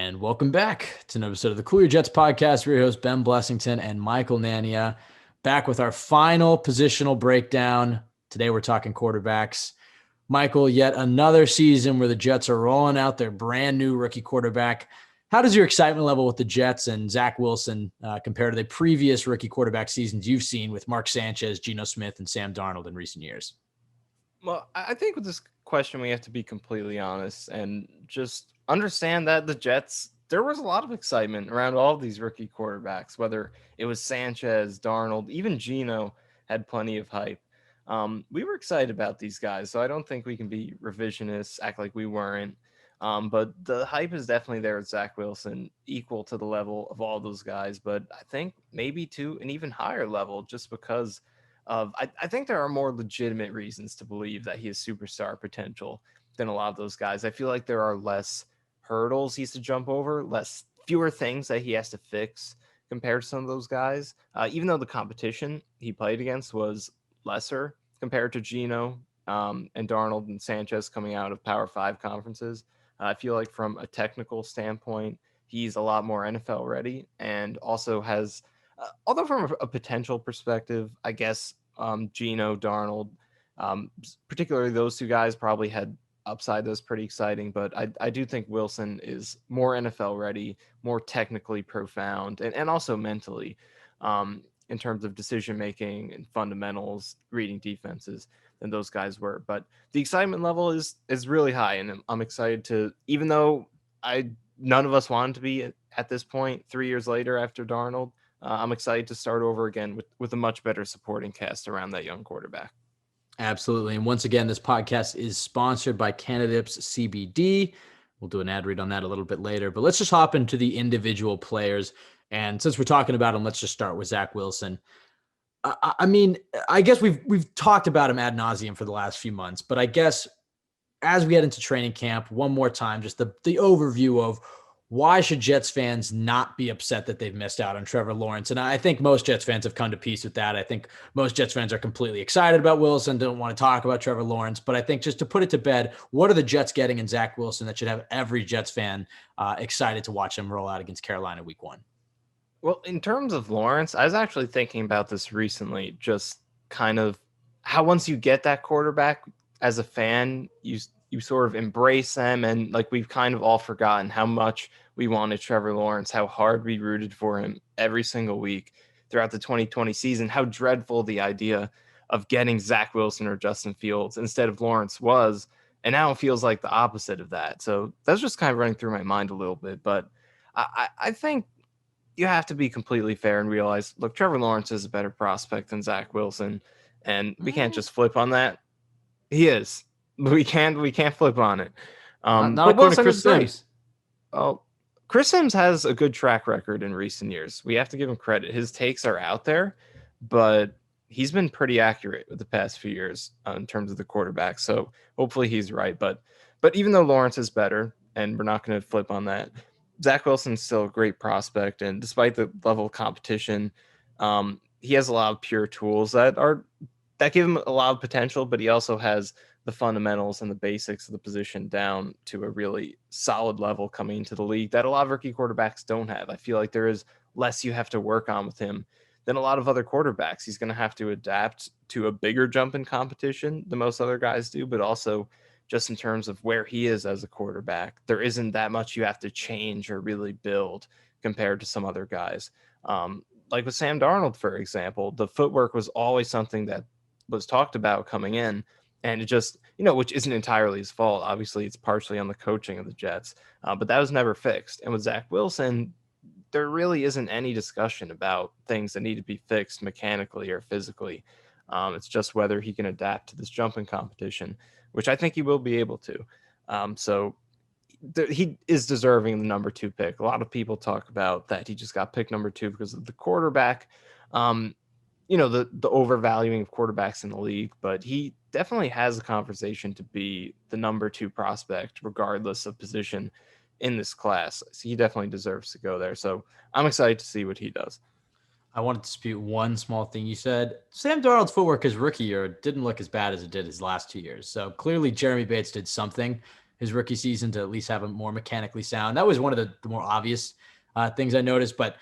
And welcome back to an episode of the Cool Your Jets podcast. We're your hosts, Ben Blessington and Michael Nania, back with our final positional breakdown. Today we're talking quarterbacks. Michael, yet another season where the Jets are rolling out their brand new rookie quarterback. How does your excitement level with the Jets and Zach Wilson compare to the previous rookie quarterback seasons you've seen with Mark Sanchez, Geno Smith, and Sam Darnold in recent years? Well, I think with this question, we have to be completely honest and just understand that the Jets, there was a lot of excitement around all of these rookie quarterbacks, whether it was Sanchez, Darnold, even Geno had plenty of hype. We were excited about these guys, so I don't think we can be revisionists, act like we weren't. But the hype is definitely there with Zach Wilson, equal to the level of all those guys, but I think maybe to an even higher level just because I think there are more legitimate reasons to believe that he has superstar potential than a lot of those guys. I feel like there are less hurdles he has to jump over, fewer things that he has to fix compared to some of those guys. Even though the competition he played against was lesser compared to Geno and Darnold and Sanchez coming out of Power Five conferences, I feel like from a technical standpoint, he's a lot more NFL ready and also has although from a potential perspective, I guess Geno, Darnold, particularly those two guys probably had upside that's pretty exciting. But I do think Wilson is more NFL ready, more technically profound, and also mentally in terms of decision making and fundamentals, reading defenses than those guys were. But the excitement level is really high, and I'm excited to, even though I none of us wanted to be at this point 3 years later after Darnold. I'm excited to start over again with a much better supporting cast around that young quarterback. Absolutely. And once again, this podcast is sponsored by Canadips CBD. We'll do an ad read on that a little bit later, but let's just hop into the individual players. And since we're talking about them, let's just start with Zach Wilson. I mean, I guess we've talked about him ad nauseum for the last few months, but I guess as we head into training camp, one more time, just the overview of why should Jets fans not be upset that they've missed out on Trevor Lawrence? And I think most Jets fans have come to peace with that. I think most Jets fans are completely excited about Wilson, don't want to talk about Trevor Lawrence. But I think just to put it to bed, what are the Jets getting in Zach Wilson that should have every Jets fan excited to watch him roll out against Carolina week 1? Well, in terms of Lawrence, I was actually thinking about this recently, just kind of how once you get that quarterback as a fan, you sort of embrace them, and like we've kind of all forgotten how much we wanted Trevor Lawrence, how hard we rooted for him every single week throughout the 2020 season, how dreadful the idea of getting Zach Wilson or Justin Fields instead of Lawrence was, and now it feels like the opposite of that. So that's just kind of running through my mind a little bit, but I think you have to be completely fair and realize, look, Trevor Lawrence is a better prospect than Zach Wilson, and we can't just flip on that. He is. We can't flip on it. Not But according to Wilson Chris is great. Sims. Oh, Chris Sims has a good track record in recent years. We have to give him credit. His takes are out there, but he's been pretty accurate with the past few years in terms of the quarterback. So hopefully he's right. But even though Lawrence is better, and we're not going to flip on that, Zach Wilson's still a great prospect. And despite the level of competition, he has a lot of pure tools that give him a lot of potential, but he also has the fundamentals and the basics of the position down to a really solid level coming into the league that a lot of rookie quarterbacks don't have. I feel like there is less you have to work on with him than a lot of other quarterbacks. He's going to have to adapt to a bigger jump in competition than most other guys do, but also just in terms of where he is as a quarterback, there isn't that much you have to change or really build compared to some other guys. Like with Sam Darnold, for example, the footwork was always something that was talked about coming in, and it just, which isn't entirely his fault. Obviously, it's partially on the coaching of the Jets, but that was never fixed. And with Zach Wilson, there really isn't any discussion about things that need to be fixed mechanically or physically. It's just whether he can adapt to this jumping competition, which I think he will be able to. So he is deserving the number 2 pick. A lot of people talk about that he just got picked number 2 because of the quarterback. The overvaluing of quarterbacks in the league, but he definitely has a conversation to be the number 2 prospect, regardless of position in this class. So he definitely deserves to go there. So I'm excited to see what he does. I want to dispute one small thing you said. Sam Darnold's footwork his rookie year didn't look as bad as it did his last 2 years. So clearly Jeremy Bates did something his rookie season to at least have him more mechanically sound. That was one of the more obvious things I noticed, but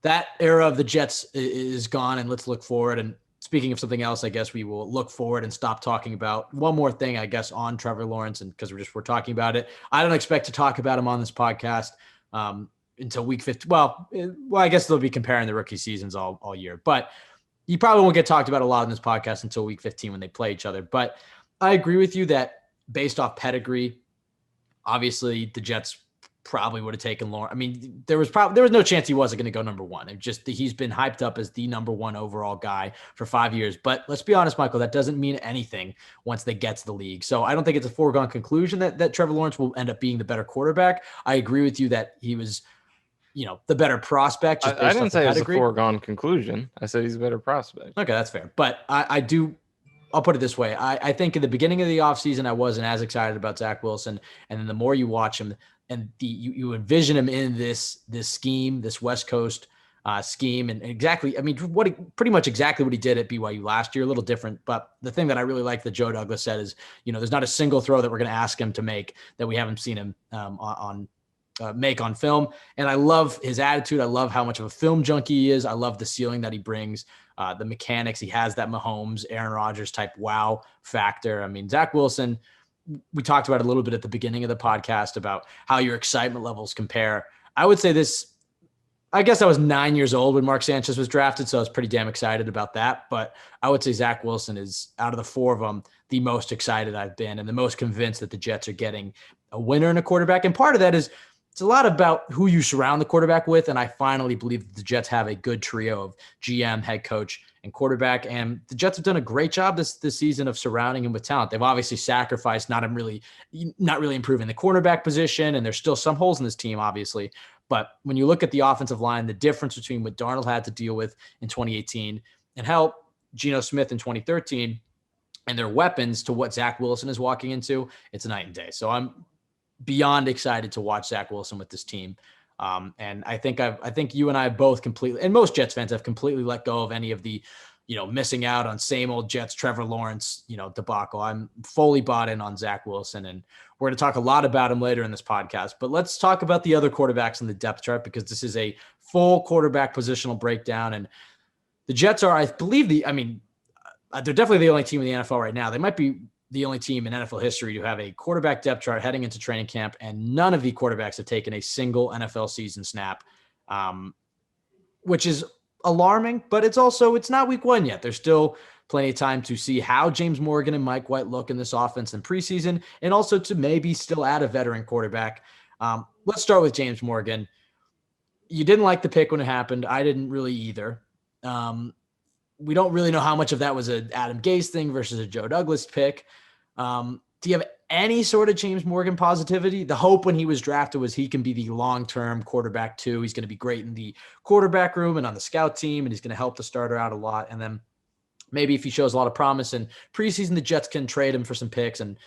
that era of the Jets is gone, and let's look forward. And speaking of something else, I guess we will look forward and stop talking about one more thing, I guess, on Trevor Lawrence, and because we're talking about it. I don't expect to talk about him on this podcast until week 15. Well, I guess they'll be comparing the rookie seasons all year, but you probably won't get talked about a lot in this podcast until week 15 when they play each other. But I agree with you that based off pedigree, obviously the Jets probably would have taken Lawrence. I mean, there was no chance he wasn't going to go number one. It just he's been hyped up as the number one overall guy for 5 years. But let's be honest, Michael, that doesn't mean anything once they get to the league. So I don't think it's a foregone conclusion that Trevor Lawrence will end up being the better quarterback. I agree with you that he was, the better prospect. Just I didn't say it was a foregone conclusion. I said he's a better prospect. Okay, that's fair. But I'll put it this way. I think in the beginning of the offseason, I wasn't as excited about Zach Wilson. And then the more you watch him and you envision him in this scheme, this West Coast scheme, and exactly, I mean, pretty much exactly what he did at BYU last year, a little different. But the thing that I really like that Joe Douglas said is, there's not a single throw that we're going to ask him to make that we haven't seen him make on film. And I love his attitude. I love how much of a film junkie he is. I love the ceiling that he brings, the mechanics. He has that Mahomes, Aaron Rodgers type wow factor. I mean, Zach Wilson, we talked about a little bit at the beginning of the podcast about how your excitement levels compare. I would say this, I guess I was 9 years old when Mark Sanchez was drafted, so I was pretty damn excited about that. But I would say Zach Wilson is, out of the four of them, the most excited I've been and the most convinced that the Jets are getting a winner in a quarterback. And part of that is it's a lot about who you surround the quarterback with. And I finally believe that the Jets have a good trio of GM, head coach, and quarterback. And the Jets have done a great job this season of surrounding him with talent. They've obviously sacrificed not really improving the cornerback position. And there's still some holes in this team, obviously. But when you look at the offensive line, the difference between what Darnold had to deal with in 2018 and how Geno Smith in 2013 and their weapons to what Zach Wilson is walking into, it's a night and day. So I'm beyond excited to watch Zach Wilson with this team. And I think you and I both completely, and most Jets fans have completely let go of any of the, missing out on same old Jets, Trevor Lawrence, debacle. I'm fully bought in on Zach Wilson, and we're going to talk a lot about him later in this podcast, but let's talk about the other quarterbacks in the depth chart, because this is a full quarterback positional breakdown. And the Jets are, I believe they're definitely the only team in the NFL right now. They might be the only team in NFL history to have a quarterback depth chart heading into training camp, and none of the quarterbacks have taken a single NFL season snap, which is alarming, but it's not week one yet. There's still plenty of time to see how James Morgan and Mike White look in this offense in preseason, and also to maybe still add a veteran quarterback. Let's start with James Morgan. You didn't like the pick when it happened. I didn't really either. We don't really know how much of that was an Adam Gase thing versus a Joe Douglas pick. Do you have any sort of James Morgan positivity? The hope when he was drafted was he can be the long-term quarterback too. He's going to be great in the quarterback room and on the scout team, and he's going to help the starter out a lot. And then maybe if he shows a lot of promise in preseason, the Jets can trade him for some picks and,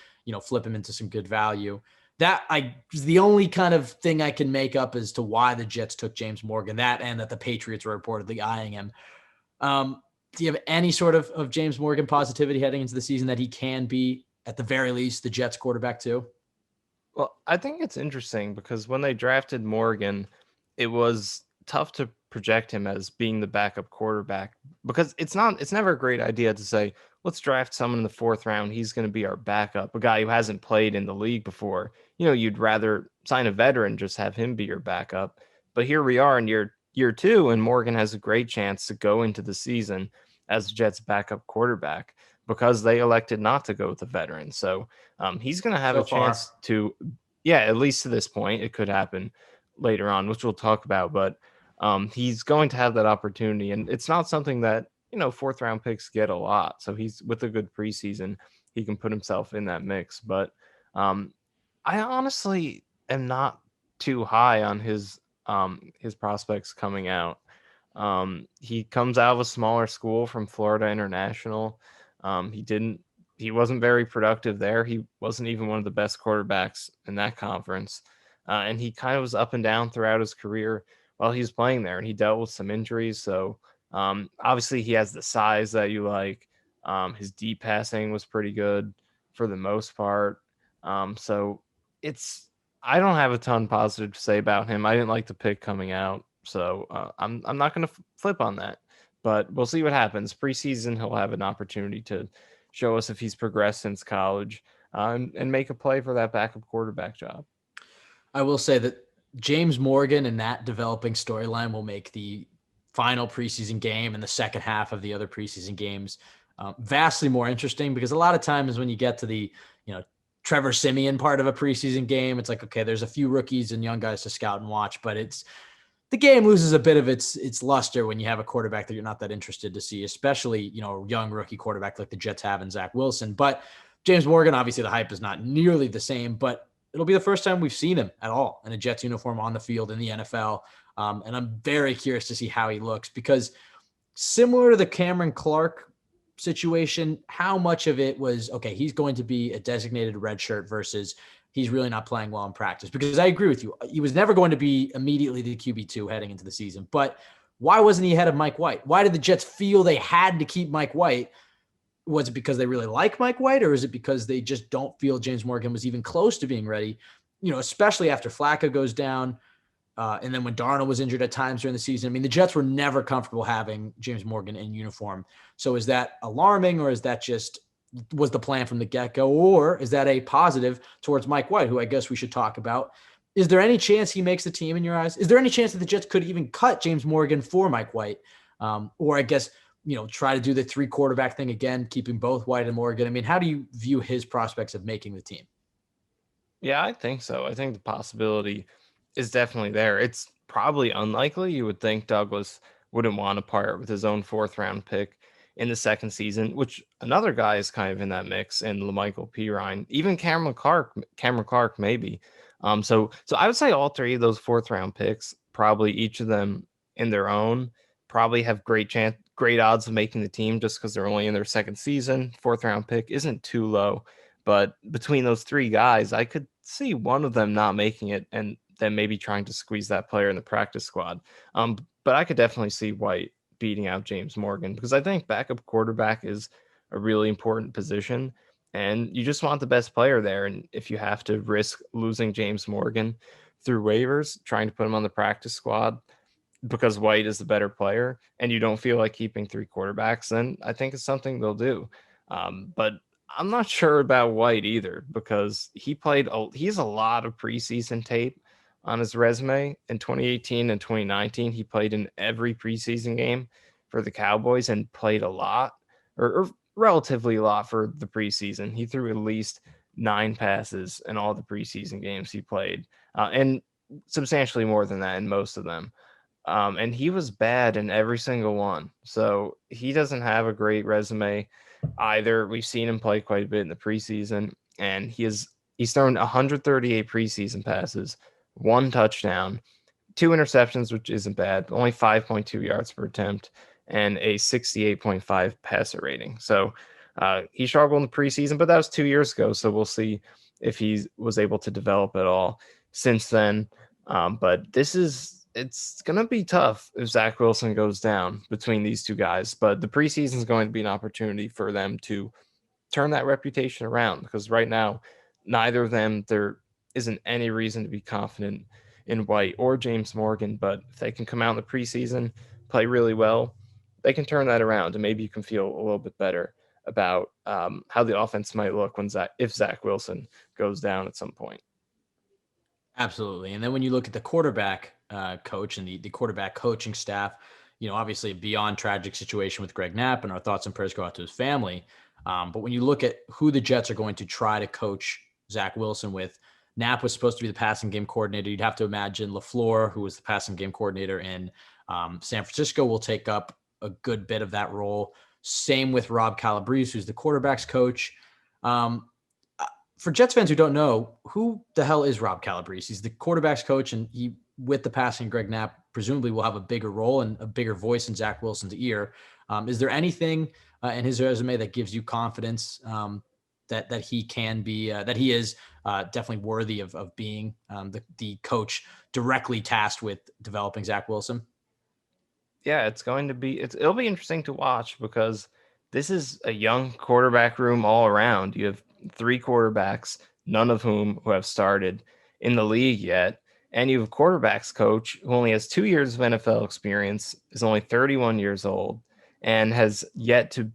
flip him into some good value. That is the only kind of thing I can make up as to why the Jets took James Morgan, that and that the Patriots were reportedly eyeing him. Do you have any sort of James Morgan positivity heading into the season that he can be, at the very least, the Jets quarterback too? Well, I think it's interesting because when they drafted Morgan, it was tough to project him as being the backup quarterback, because it's never a great idea to say, let's draft someone in the fourth round. He's going to be our backup, a guy who hasn't played in the league before. You'd rather sign a veteran, just have him be your backup. But here we are in year two, and Morgan has a great chance to go into the season as Jets backup quarterback because they elected not to go with a veteran. So he's going to have a chance to, at least to this point. It could happen later on, which we'll talk about, but he's going to have that opportunity. And it's not something that, fourth round picks get a lot. So he's, with a good preseason, he can put himself in that mix. But I honestly am not too high on his prospects coming out. He comes out of a smaller school from Florida International. He wasn't very productive there. He wasn't even one of the best quarterbacks in that conference. And he kind of was up and down throughout his career while he was playing there, and he dealt with some injuries. So obviously he has the size that you like. His deep passing was pretty good for the most part. So I don't have a ton positive to say about him. I didn't like the pick coming out, so I'm not going to flip on that. But we'll see what happens. Preseason, he'll have an opportunity to show us if he's progressed since college, and make a play for that backup quarterback job. I will say that James Morgan and that developing storyline will make the final preseason game and the second half of the other preseason games vastly more interesting, because a lot of times when you get to the, Trevor Siemian part of a preseason game, it's like, okay, there's a few rookies and young guys to scout and watch, but the game loses a bit of its luster when you have a quarterback that you're not that interested to see, especially, a young rookie quarterback like the Jets have in Zach Wilson. But James Morgan, obviously the hype is not nearly the same, but it'll be the first time we've seen him at all in a Jets uniform on the field in the NFL. And I'm very curious to see how he looks, because similar to the Cameron Clark situation, how much of it was, okay, he's going to be a designated red shirt versus he's really not playing well in practice? Because I agree with you. He was never going to be immediately the QB2 heading into the season. But why wasn't he ahead of Mike White? Why did the Jets feel they had to keep Mike White? Was it because they really like Mike White, or is it because they just don't feel James Morgan was even close to being ready? Especially after Flacco goes down, and then when Darnold was injured at times during the season. I mean, the Jets were never comfortable having James Morgan in uniform. So is that alarming, or is that just was the plan from the get-go, or is that a positive towards Mike White, who I guess we should talk about? Is there any chance he makes the team in your eyes? Is there any chance that the Jets could even cut James Morgan for Mike White? Or I guess, try to do the 3 quarterback thing again, keeping both White and Morgan. I mean, how do you view his prospects of making the team? Yeah, I think so. I think the possibility is definitely there. It's probably unlikely. You would think Douglas wouldn't want to part with his own 4th-round pick in the second season, which another guy is kind of in that mix, and LaMichael Pirine, even Cameron Clark maybe. So I would say all 3 of those 4th-round picks, probably each of them in their own, probably have great odds of making the team, just because they're only in their second season. 4th-round pick isn't too low. But between those 3 guys, I could see one of them not making it, and then maybe trying to squeeze that player in the practice squad. But I could definitely see White beating out James Morgan, because I think backup quarterback is a really important position, and you just want the best player there. And if you have to risk losing James Morgan through waivers, trying to put him on the practice squad because White is the better player, and you don't feel like keeping 3 quarterbacks, then I think it's something they'll do. But I'm not sure about White either, because he has a lot of preseason tape on his resume. In 2018 and 2019, he played in every preseason game for the Cowboys and played a lot, or relatively a lot for the preseason. He threw at least 9 passes in all the preseason games he played, and substantially more than that in most of them. And he was bad in every single one. So he doesn't have a great resume either. We've seen him play quite a bit in the preseason, and he's thrown 138 preseason passes, 1 touchdown, 2 interceptions, which isn't bad, only 5.2 yards per attempt, and a 68.5 passer rating. So he struggled in the preseason, but that was 2 years ago. So we'll see if he was able to develop at all since then. But it's going to be tough if Zach Wilson goes down between these 2 guys. But the preseason is going to be an opportunity for them to turn that reputation around, because right now, neither of them, there isn't any reason to be confident in White or James Morgan. But if they can come out in the preseason, play really well, they can turn that around, and maybe you can feel a little bit better about how the offense might look if Zach Wilson goes down at some point. Absolutely. And then when you look at the quarterback coach and the quarterback coaching staff, obviously beyond tragic situation with Greg Knapp, and our thoughts and prayers go out to his family. But when you look at who the Jets are going to try to coach Zach Wilson with, Knapp was supposed to be the passing game coordinator. You'd have to imagine LaFleur, who was the passing game coordinator in San Francisco, will take up a good bit of that role. Same with Rob Calabrese, who's the quarterback's coach. For Jets fans who don't know, who the hell is Rob Calabrese? He's the quarterback's coach, and he, with the passing Greg Knapp, presumably will have a bigger role and a bigger voice in Zach Wilson's ear. Is there anything in his resume that gives you confidence that he can be, that he is definitely worthy of being the coach directly tasked with developing Zach Wilson? Yeah, it'll be interesting to watch, because this is a young quarterback room all around. You have 3 quarterbacks none of whom who have started in the league yet. And you have a quarterbacks coach who only has 2 years of NFL experience, is only 31 years old, and has yet to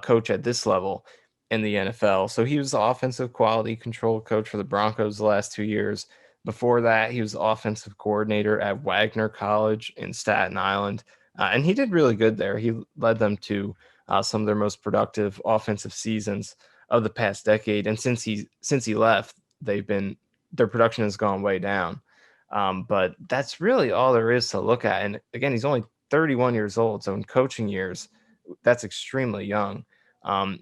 coach at this level in the NFL. So he was the offensive quality control coach for the Broncos the last 2 years. Before that, he was the offensive coordinator at Wagner College in Staten Island. And he did really good there. He led them to some of their most productive offensive seasons of the past decade. And since he left, their production has gone way down. But that's really all there is to look at. And again, he's only 31 years old. So in coaching years, that's extremely young.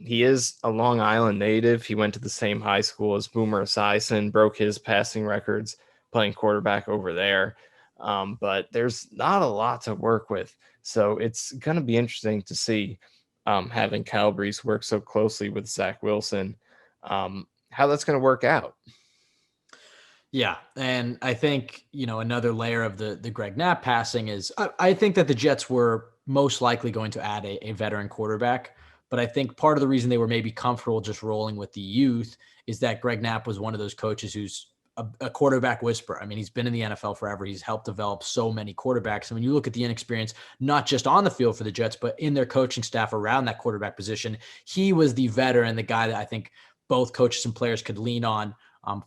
He is a Long Island native. He went to the same high school as Boomer Esiason, broke his passing records playing quarterback over there. But there's not a lot to work with. So it's going to be interesting to see having Calabrese work so closely with Zach Wilson, how that's going to work out. Yeah, and I think, another layer of the Greg Knapp passing is I think that the Jets were most likely going to add a veteran quarterback, but I think part of the reason they were maybe comfortable just rolling with the youth is that Greg Knapp was one of those coaches who's a quarterback whisperer. I mean, he's been in the NFL forever. He's helped develop so many quarterbacks. And when you look at the inexperience, not just on the field for the Jets, but in their coaching staff around that quarterback position, he was the veteran, the guy that I think both coaches and players could lean on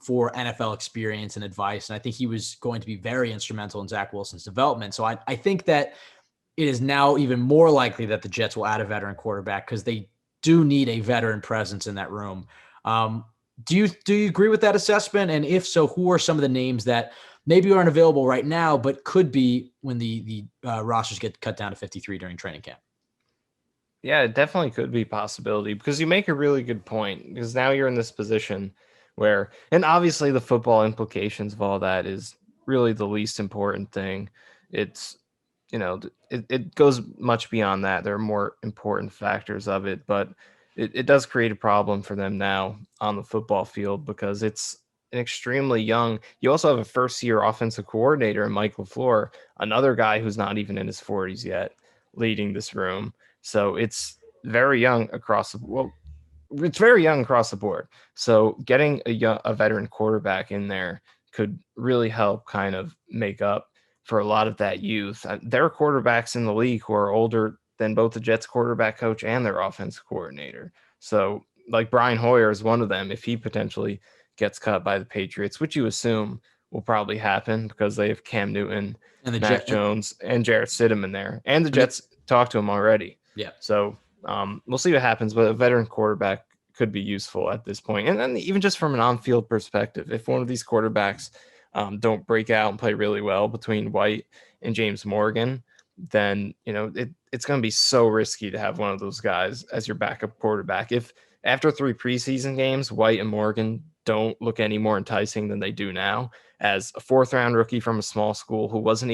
for NFL experience and advice. And I think he was going to be very instrumental in Zach Wilson's development. So I think that it is now even more likely that the Jets will add a veteran quarterback because they do need a veteran presence in that room. Do you agree with that assessment? And if so, who are some of the names that maybe aren't available right now, but could be when the rosters get cut down to 53 during training camp? Yeah, it definitely could be a possibility because you make a really good point because now you're in this position where, and obviously the football implications of all that is really the least important thing. It's, it goes much beyond that. There are more important factors of it, but it does create a problem for them now on the football field because it's an extremely young. You also have a first-year offensive coordinator in Mike LaFleur, another guy who's not even in his 40s yet, leading this room. So it's very young across the it's very young across the board. So getting a veteran quarterback in there could really help kind of make up for a lot of that youth. There are quarterbacks in the league who are older than both the Jets quarterback coach and their offensive coordinator. So like Brian Hoyer is one of them. If he potentially gets cut by the Patriots, which you assume will probably happen because they have Cam Newton And the Mac Jones and Jarrett Stidham in there, and the Jets talked to him already. Yeah. So we'll see what happens, but a veteran quarterback could be useful at this point. And then even just from an on-field perspective, if one of these quarterbacks don't break out and play really well between White and James Morgan, then it's going to be so risky to have one of those guys as your backup quarterback. If after 3 preseason games, White and Morgan don't look any more enticing than they do now, as a 4th-round rookie from a small school who wasn't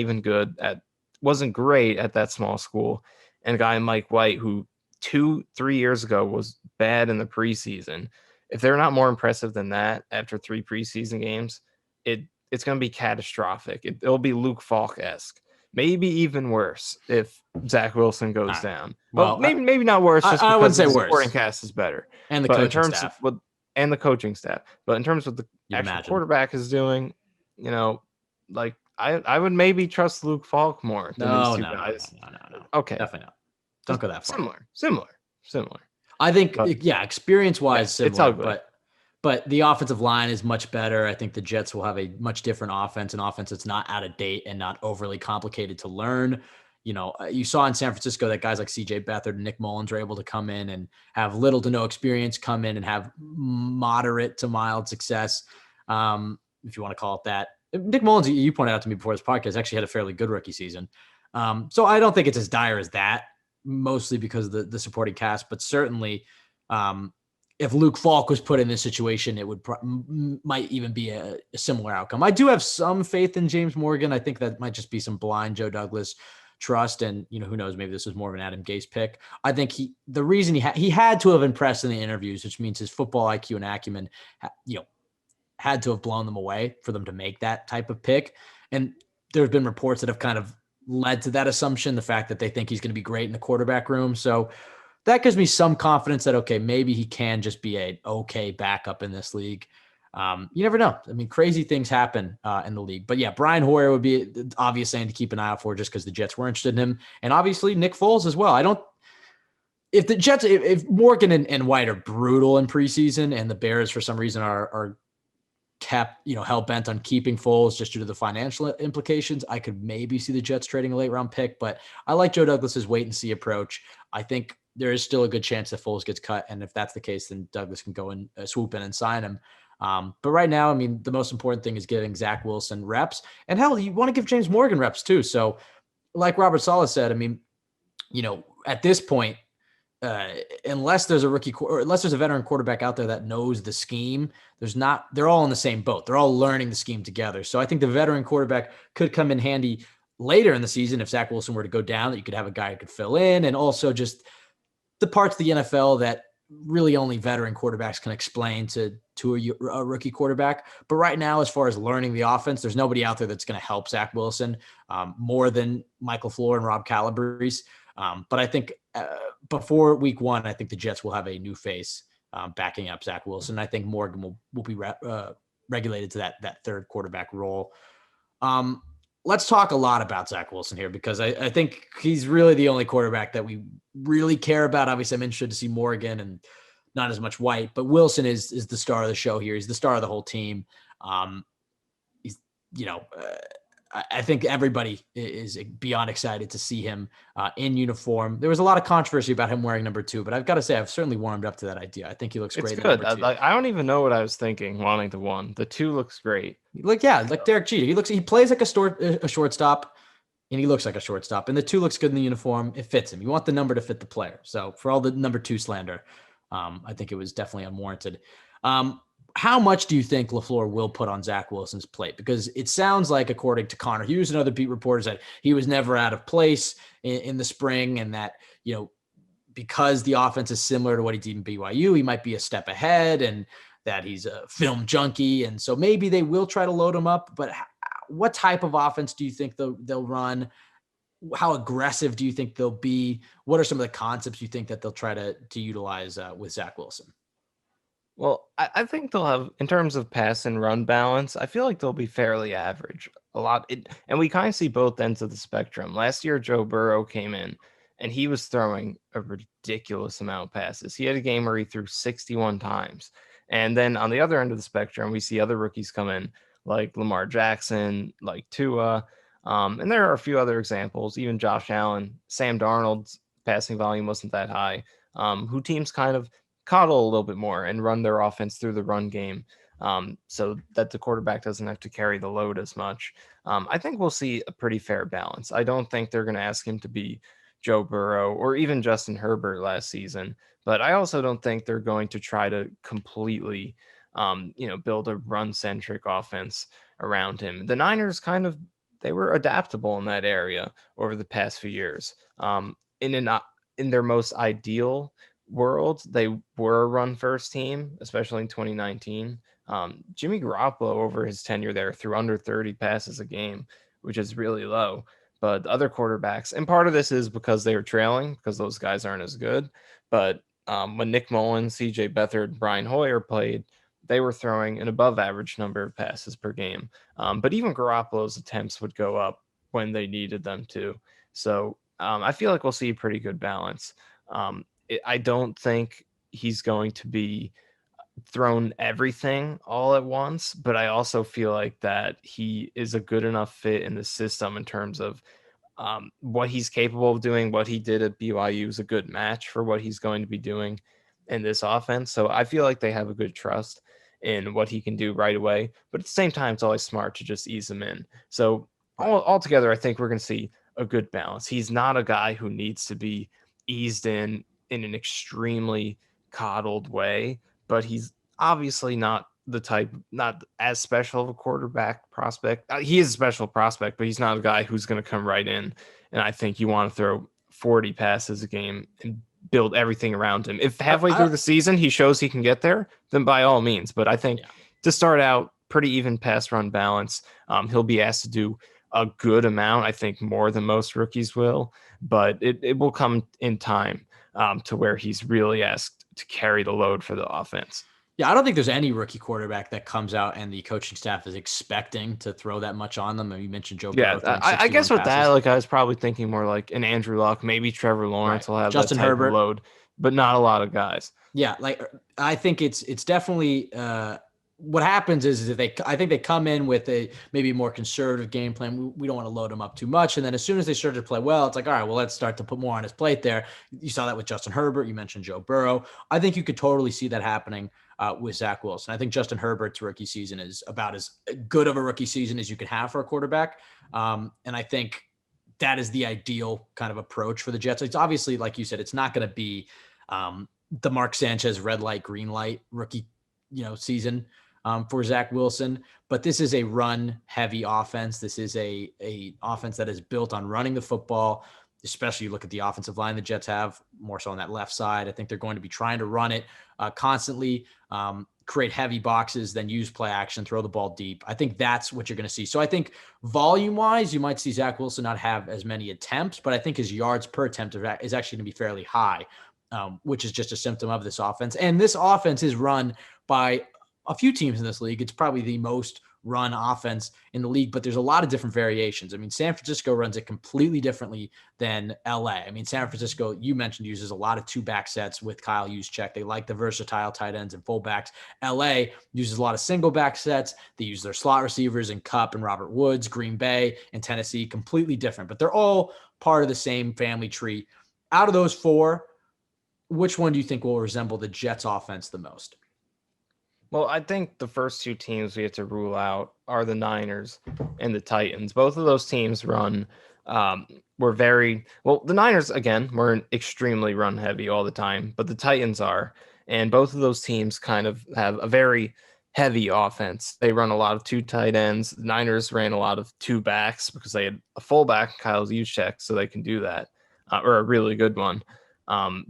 great at that small school, and a guy Mike White who 2-3 years ago was bad in the preseason. If they're not more impressive than that after 3 preseason games, it's going to be catastrophic. It'll be Luke Falk-esque. Maybe even worse if Zach Wilson goes down. Well, maybe not worse. Just I wouldn't say the worse. Supporting cast is better, and the but coaching staff, and the coaching staff. But in terms of what the actual quarterback is doing, like I would maybe trust Luke Falk more than these two guys. No. Okay, definitely not. Don't go that far. Similar. I think, experience-wise, similar, it's but the offensive line is much better. I think the Jets will have a much different offense, an offense that's not out of date and not overly complicated to learn. You saw in San Francisco that guys like C.J. Beathard and Nick Mullins are able to come in and have little to no experience, come in and have moderate to mild success, if you want to call it that. Nick Mullins, you pointed out to me before this podcast, actually had a fairly good rookie season. So I don't think it's as dire as that, mostly because of the supporting cast, but certainly if Luke Falk was put in this situation, it would might even be a similar outcome. I do have some faith in James Morgan. I think that might just be some blind Joe Douglas trust. And, who knows, maybe this was more of an Adam Gase pick. I think the reason he had to have impressed in the interviews, which means his football IQ and acumen, had to have blown them away for them to make that type of pick. And there's been reports that have kind of led to that assumption, the fact that they think he's going to be great in the quarterback room. So that gives me some confidence that, okay, maybe he can just be a okay backup in this league. You never know. I mean, crazy things happen in the league. But yeah, Brian Hoyer would be the obvious name to keep an eye out for just because the Jets were interested in him. And obviously Nick Foles as well. If the Jets, if Morgan and White are brutal in preseason and the Bears for some reason are kept, hell bent on keeping Foles just due to the financial implications, I could maybe see the Jets trading a late round pick, but I like Joe Douglas's wait and see approach. I think there is still a good chance that Foles gets cut. And if that's the case, then Douglas can go and swoop in and sign him. But right now, I mean, the most important thing is getting Zach Wilson reps, and hell, you want to give James Morgan reps too. So like Robert Saleh said, I mean, at this point, unless there's a veteran quarterback out there that knows the scheme, they're all in the same boat. They're all learning the scheme together. So I think the veteran quarterback could come in handy later in the season if Zach Wilson were to go down, that you could have a guy who could fill in, and also just the parts of the NFL that really only veteran quarterbacks can explain to a rookie quarterback. But right now, as far as learning the offense, there's nobody out there that's going to help Zach Wilson more than Mike LaFleur and Rob Calabrese. But I think before week 1, I think the Jets will have a new face backing up Zach Wilson. I think Morgan will be regulated to that third quarterback role. Let's talk a lot about Zach Wilson here because I think he's really the only quarterback that we really care about. Obviously, I'm interested to see Morgan and not as much White, but Wilson is the star of the show here. He's the star of the whole team. He's, I think everybody is beyond excited to see him in uniform. There was a lot of controversy about him wearing number 2, but I've got to say I've certainly warmed up to that idea. I think he looks great. It's good. I don't even know what I was thinking wanting the 1. The 2 looks great. Like Derek Jeter. He plays like a shortstop, and he looks like a shortstop. And the 2 looks good in the uniform. It fits him. You want the number to fit the player. So for all the number 2 slander, I think it was definitely unwarranted. How much do you think LaFleur will put on Zach Wilson's plate? Because it sounds like, according to Connor Hughes and other beat reporters, that he was never out of place in the spring, and that, because the offense is similar to what he did in BYU, he might be a step ahead, and that he's a film junkie. And so maybe they will try to load him up. But what type of offense do you think they'll run? How aggressive do you think they'll be? What are some of the concepts you think that they'll try to utilize with Zach Wilson? Well, I think they'll have, in terms of pass and run balance, I feel like they'll be fairly average. And we kind of see both ends of the spectrum. Last year, Joe Burrow came in, and he was throwing a ridiculous amount of passes. He had a game where he threw 61 times. And then on the other end of the spectrum, we see other rookies come in, like Lamar Jackson, like Tua. And there are a few other examples, even Josh Allen. Sam Darnold's passing volume wasn't that high, who teams kind of coddle a little bit more and run their offense through the run game, so that the quarterback doesn't have to carry the load as much. I think we'll see a pretty fair balance. I don't think they're going to ask him to be Joe Burrow or even Justin Herbert last season, but I also don't think they're going to try to completely, build a run-centric offense around him. The Niners they were adaptable in that area over the past few years. In their most ideal world, they were a run first team, especially in 2019. Jimmy Garoppolo, over his tenure there, threw under 30 passes a game, which is really low. But the other quarterbacks, and part of this is because they were trailing, because those guys aren't as good. But when Nick Mullins, CJ Beathard, and Brian Hoyer played, they were throwing an above average number of passes per game. But even Garoppolo's attempts would go up when they needed them to. So I feel like we'll see a pretty good balance. I don't think he's going to be thrown everything all at once, but I also feel like that he is a good enough fit in the system in terms of what he's capable of doing. What he did at BYU is a good match for what he's going to be doing in this offense. So I feel like they have a good trust in what he can do right away, but at the same time, it's always smart to just ease him in. So altogether, I think we're going to see a good balance. He's not a guy who needs to be eased in an extremely coddled way, but he's obviously not as special of a quarterback prospect. He is a special prospect, but he's not a guy who's going to come right in. And I think you want to throw 40 passes a game and build everything around him. If halfway through the season he shows he can get there, then by all means. But I think to start out, pretty even pass run balance. He'll be asked to do a good amount, I think more than most rookies will, but it will come in time to where he's really asked to carry the load for the offense. Yeah, I don't think there's any rookie quarterback that comes out and the coaching staff is expecting to throw that much on them. You mentioned Joe Yeah, Burrow throwing I 61 guess with that, passes. like I was probably thinking more like an Andrew Luck, maybe Trevor Right. Lawrence will have that Justin type of Herbert. load, but not a lot of guys. Yeah, like I think it's definitely what happens is if I think they come in with a maybe more conservative game plan. We don't want to load them up too much, and then as soon as they start to play well, it's like, all right, well, let's start to put more on his plate there. You saw that with Justin Herbert. You mentioned Joe Burrow. I think you could totally see that happening with Zach Wilson. I think Justin Herbert's rookie season is about as good of a rookie season as you could have for a quarterback, and I think that is the ideal kind of approach for the Jets. It's obviously, like you said, it's not going to be the Mark Sanchez red light, green light rookie, season for Zach Wilson. But this is a run heavy offense. This is a offense that is built on running the football. Especially you look at the offensive line the Jets have, more so on that left side. I think they're going to be trying to run it constantly, create heavy boxes, then use play action, throw the ball deep. I think that's what you're going to see. So I think volume wise, you might see Zach Wilson not have as many attempts, but I think his yards per attempt is actually going to be fairly high. Which is just a symptom of this offense. And this offense is run by a few teams in this league. It's probably the most run offense in the league, but there's a lot of different variations. I mean, San Francisco runs it completely differently than LA. I mean, San Francisco, you mentioned, uses a lot of two back sets with Kyle Juszczyk. They like the versatile tight ends and fullbacks. LA uses a lot of single back sets. They use their slot receivers in Kupp and Robert Woods. Green Bay and Tennessee, completely different, but they're all part of the same family tree. Out of those four, which one do you think will resemble the Jets offense the most? Well, I think the first two teams we have to rule out are the Niners and the Titans. Both of those teams were very well. The Niners, again, were extremely run heavy all the time, but the Titans are. And both of those teams kind of have a very heavy offense. They run a lot of two tight ends. The Niners ran a lot of two backs because they had a fullback, Kyle Juszczyk, so they can do that, or a really good one.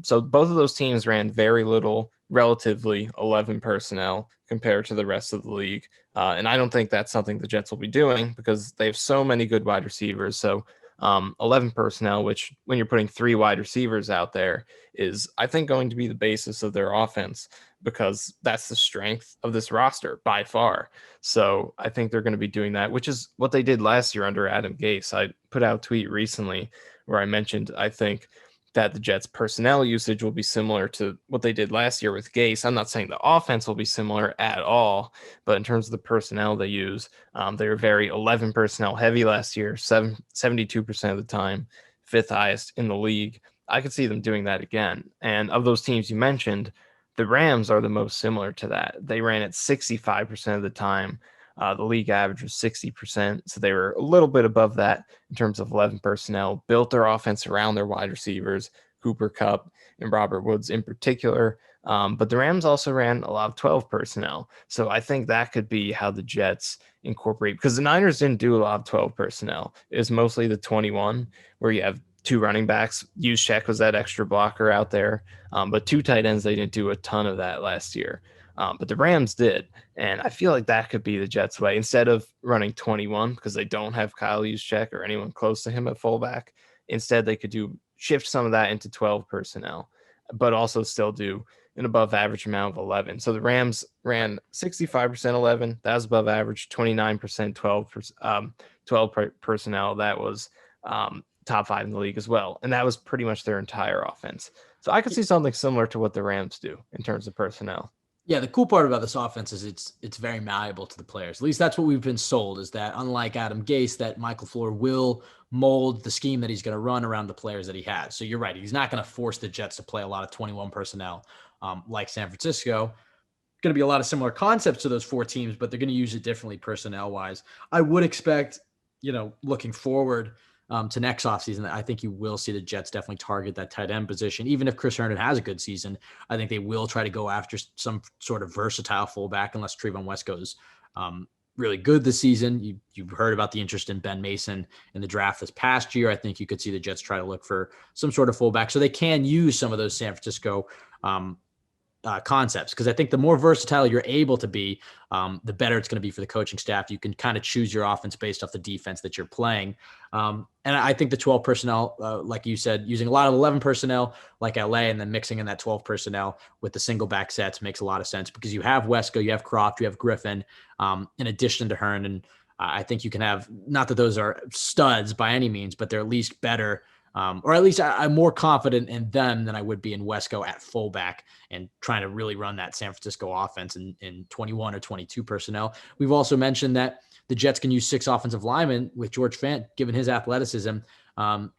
So both of those teams ran very little, relatively 11 personnel compared to the rest of the league. And I don't think that's something the Jets will be doing because they have so many good wide receivers. So 11 personnel, which when you're putting three wide receivers out there, is I think going to be the basis of their offense because that's the strength of this roster by far. So I think they're going to be doing that, which is what they did last year under Adam Gase. I put out a tweet recently where I mentioned I think that the Jets personnel usage will be similar to what they did last year with Gase. I'm not saying the offense will be similar at all, but in terms of the personnel they use, they were very 11 personnel heavy last year, 72% of the time, fifth highest in the league. I could see them doing that again. And of those teams you mentioned, the Rams are the most similar to that. They ran it 65% of the time. The league average was 60%. So they were a little bit above that in terms of 11 personnel, built their offense around their wide receivers, Cooper Kupp and Robert Woods in particular. But the Rams also ran a lot of 12 personnel. So I think that could be how the Jets incorporate, because the Niners didn't do a lot of 12 personnel. It was mostly the 21 where you have two running backs. Juszczyk was that extra blocker out there. But two tight ends, they didn't do a ton of that last year. But the Rams did. And I feel like that could be the Jets' way. Instead of running 21, because they don't have Kyle Juszczyk or anyone close to him at fullback, instead they could shift some of that into 12 personnel, but also still do an above average amount of 11. So the Rams ran 65% 11. That was above average. 29% 12 personnel. That was top five in the league as well. And that was pretty much their entire offense. So I could see something similar to what the Rams do in terms of personnel. Yeah, the cool part about this offense is it's very malleable to the players. At least that's what we've been sold, is that unlike Adam Gase, that Mike LaFleur will mold the scheme that he's going to run around the players that he has. So you're right. He's not going to force the Jets to play a lot of 21 personnel like San Francisco. Going to be a lot of similar concepts to those four teams, but they're going to use it differently personnel wise. I would expect, looking forward to next offseason, I think you will see the Jets definitely target that tight end position. Even if Chris Herndon has a good season, I think they will try to go after some sort of versatile fullback unless Trevon West goes really good this season. You've heard about the interest in Ben Mason in the draft this past year. I think you could see the Jets try to look for some sort of fullback so they can use some of those San Francisco concepts, because I think the more versatile you're able to be, the better it's going to be for the coaching staff. You can kind of choose your offense based off the defense that you're playing. And I think the 12 personnel, like you said, using a lot of 11 personnel like LA and then mixing in that 12 personnel with the single back sets makes a lot of sense because you have Wesco, you have Croft, you have Griffin, in addition to Herndon. I think you can have, not that those are studs by any means, but they're at least better, or at least I'm more confident in them than I would be in Wesco at fullback and trying to really run that San Francisco offense in 21 or 22 personnel. We've also mentioned that the Jets can use 6 offensive linemen with George Fant, given his athleticism,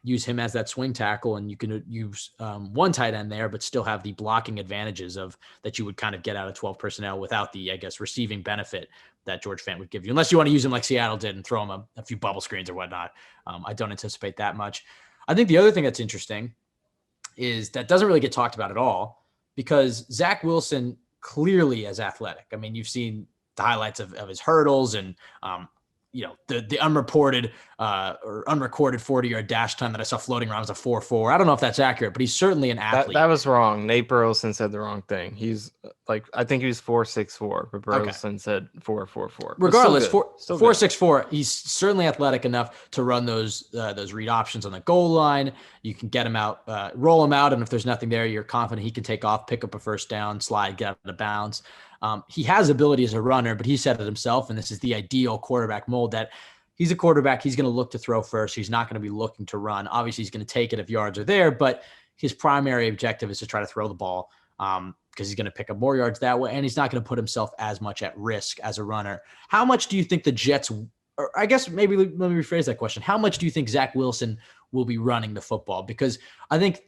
use him as that swing tackle, and you can use 1 tight end there, but still have the blocking advantages of that you would kind of get out of 12 personnel without the, I guess, receiving benefit that George Fant would give you, unless you want to use him like Seattle did and throw him a few bubble screens or whatnot. I don't anticipate that much. I think the other thing that's interesting is that doesn't really get talked about at all because Zach Wilson clearly is athletic. I mean, you've seen the highlights of his hurdles and, the unreported or unrecorded 40-yard dash time that I saw floating around was a 4.4. I don't know if that's accurate, but he's certainly an athlete. That was wrong. Nate Burleson said the wrong thing. He's I think he was 4.64, but Burleson said 4.44. Regardless, 4.64. He's certainly athletic enough to run those read options on the goal line. You can get him out, roll him out, and if there's nothing there, you're confident he can take off, pick up a first down, slide, get out of bounds. He has ability as a runner, but he said it himself, and this is the ideal quarterback mold that he's a quarterback. He's going to look to throw first. He's not going to be looking to run. Obviously, he's going to take it if yards are there, but his primary objective is to try to throw the ball because he's going to pick up more yards that way, and he's not going to put himself as much at risk as a runner. How much do you think the Jets, or I guess maybe let me rephrase that question. How much do you think Zach Wilson will be running the football? Because I think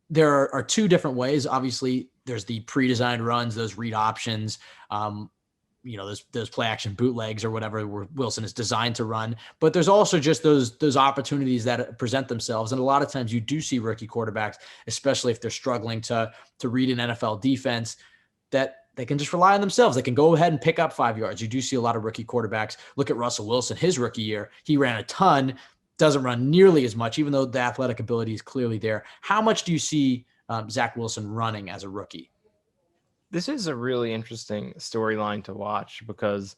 there are 2 different ways. Obviously, there's the pre-designed runs, those read options, those play action bootlegs or whatever where Wilson is designed to run. But there's also just those opportunities that present themselves. And a lot of times you do see rookie quarterbacks, especially if they're struggling to read an NFL defense, that they can just rely on themselves. They can go ahead and pick up 5 yards. You do see a lot of rookie quarterbacks. Look at Russell Wilson, his rookie year. He ran a ton, doesn't run nearly as much, even though the athletic ability is clearly there. How much do you see Zach Wilson running as a rookie? This is a really interesting storyline to watch because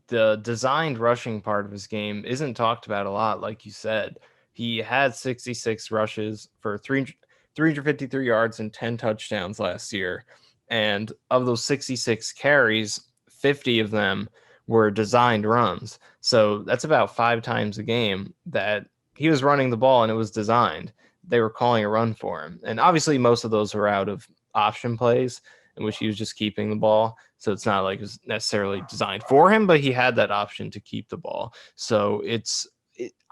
the designed rushing part of his game isn't talked about a lot. Like you said, he had 66 rushes for 353 yards and 10 touchdowns last year. And of those 66 carries, 50 of them were designed runs. So that's about 5 times a game that he was running the ball and it was designed. They were calling a run for him. And obviously most of those were out of option plays in which he was just keeping the ball. So it's not like it was necessarily designed for him, but he had that option to keep the ball. So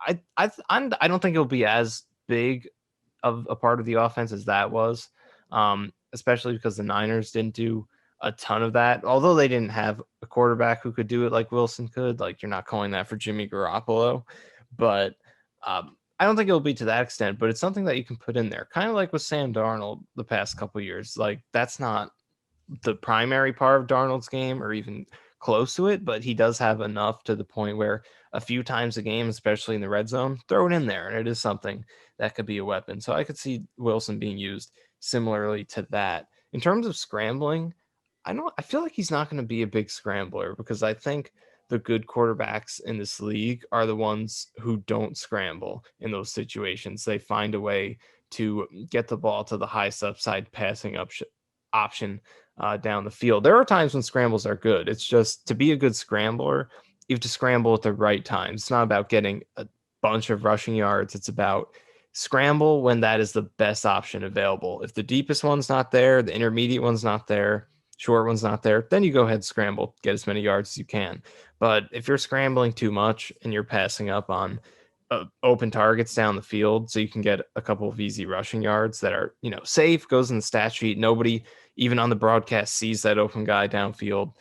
I don't think it'll be as big of a part of the offense as that was, especially because the Niners didn't do a ton of that. Although they didn't have a quarterback who could do it like Wilson could. Like, you're not calling that for Jimmy Garoppolo, but I don't think it'll be to that extent, but it's something that you can put in there. Kind of like with Sam Darnold the past couple of years. Like, that's not the primary part of Darnold's game or even close to it, but he does have enough to the point where a few times a game, especially in the red zone, throw it in there. And it is something that could be a weapon. So I could see Wilson being used similarly to that. In terms of scrambling, I feel like he's not going to be a big scrambler because I think the good quarterbacks in this league are the ones who don't scramble in those situations. They find a way to get the ball to the highest upside passing option down the field. There are times when scrambles are good. It's just, to be a good scrambler, you have to scramble at the right time. It's not about getting a bunch of rushing yards. It's about scramble when that is the best option available. If the deepest one's not there, the intermediate one's not there, short one's not there, then you go ahead and scramble, get as many yards as you can. But if you're scrambling too much and you're passing up on open targets down the field so you can get a couple of easy rushing yards that are, safe, goes in the stat sheet, nobody even on the broadcast sees that open guy downfield,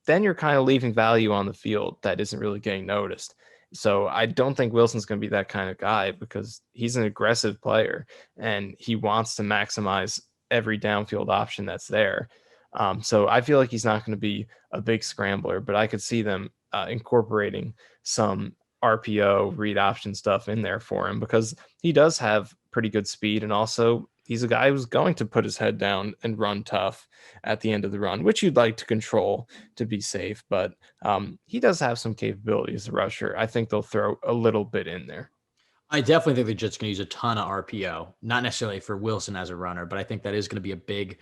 then you're kind of leaving value on the field that isn't really getting noticed. So I don't think Wilson's going to be that kind of guy because he's an aggressive player and he wants to maximize every downfield option that's there. So I feel like he's not going to be a big scrambler, but I could see them incorporating some RPO read option stuff in there for him because he does have pretty good speed. And also he's a guy who's going to put his head down and run tough at the end of the run, which you'd like to control to be safe. But he does have some capability as a rusher. I think they'll throw a little bit in there. I definitely think they're just going to use a ton of RPO, not necessarily for Wilson as a runner, but I think that is going to be a big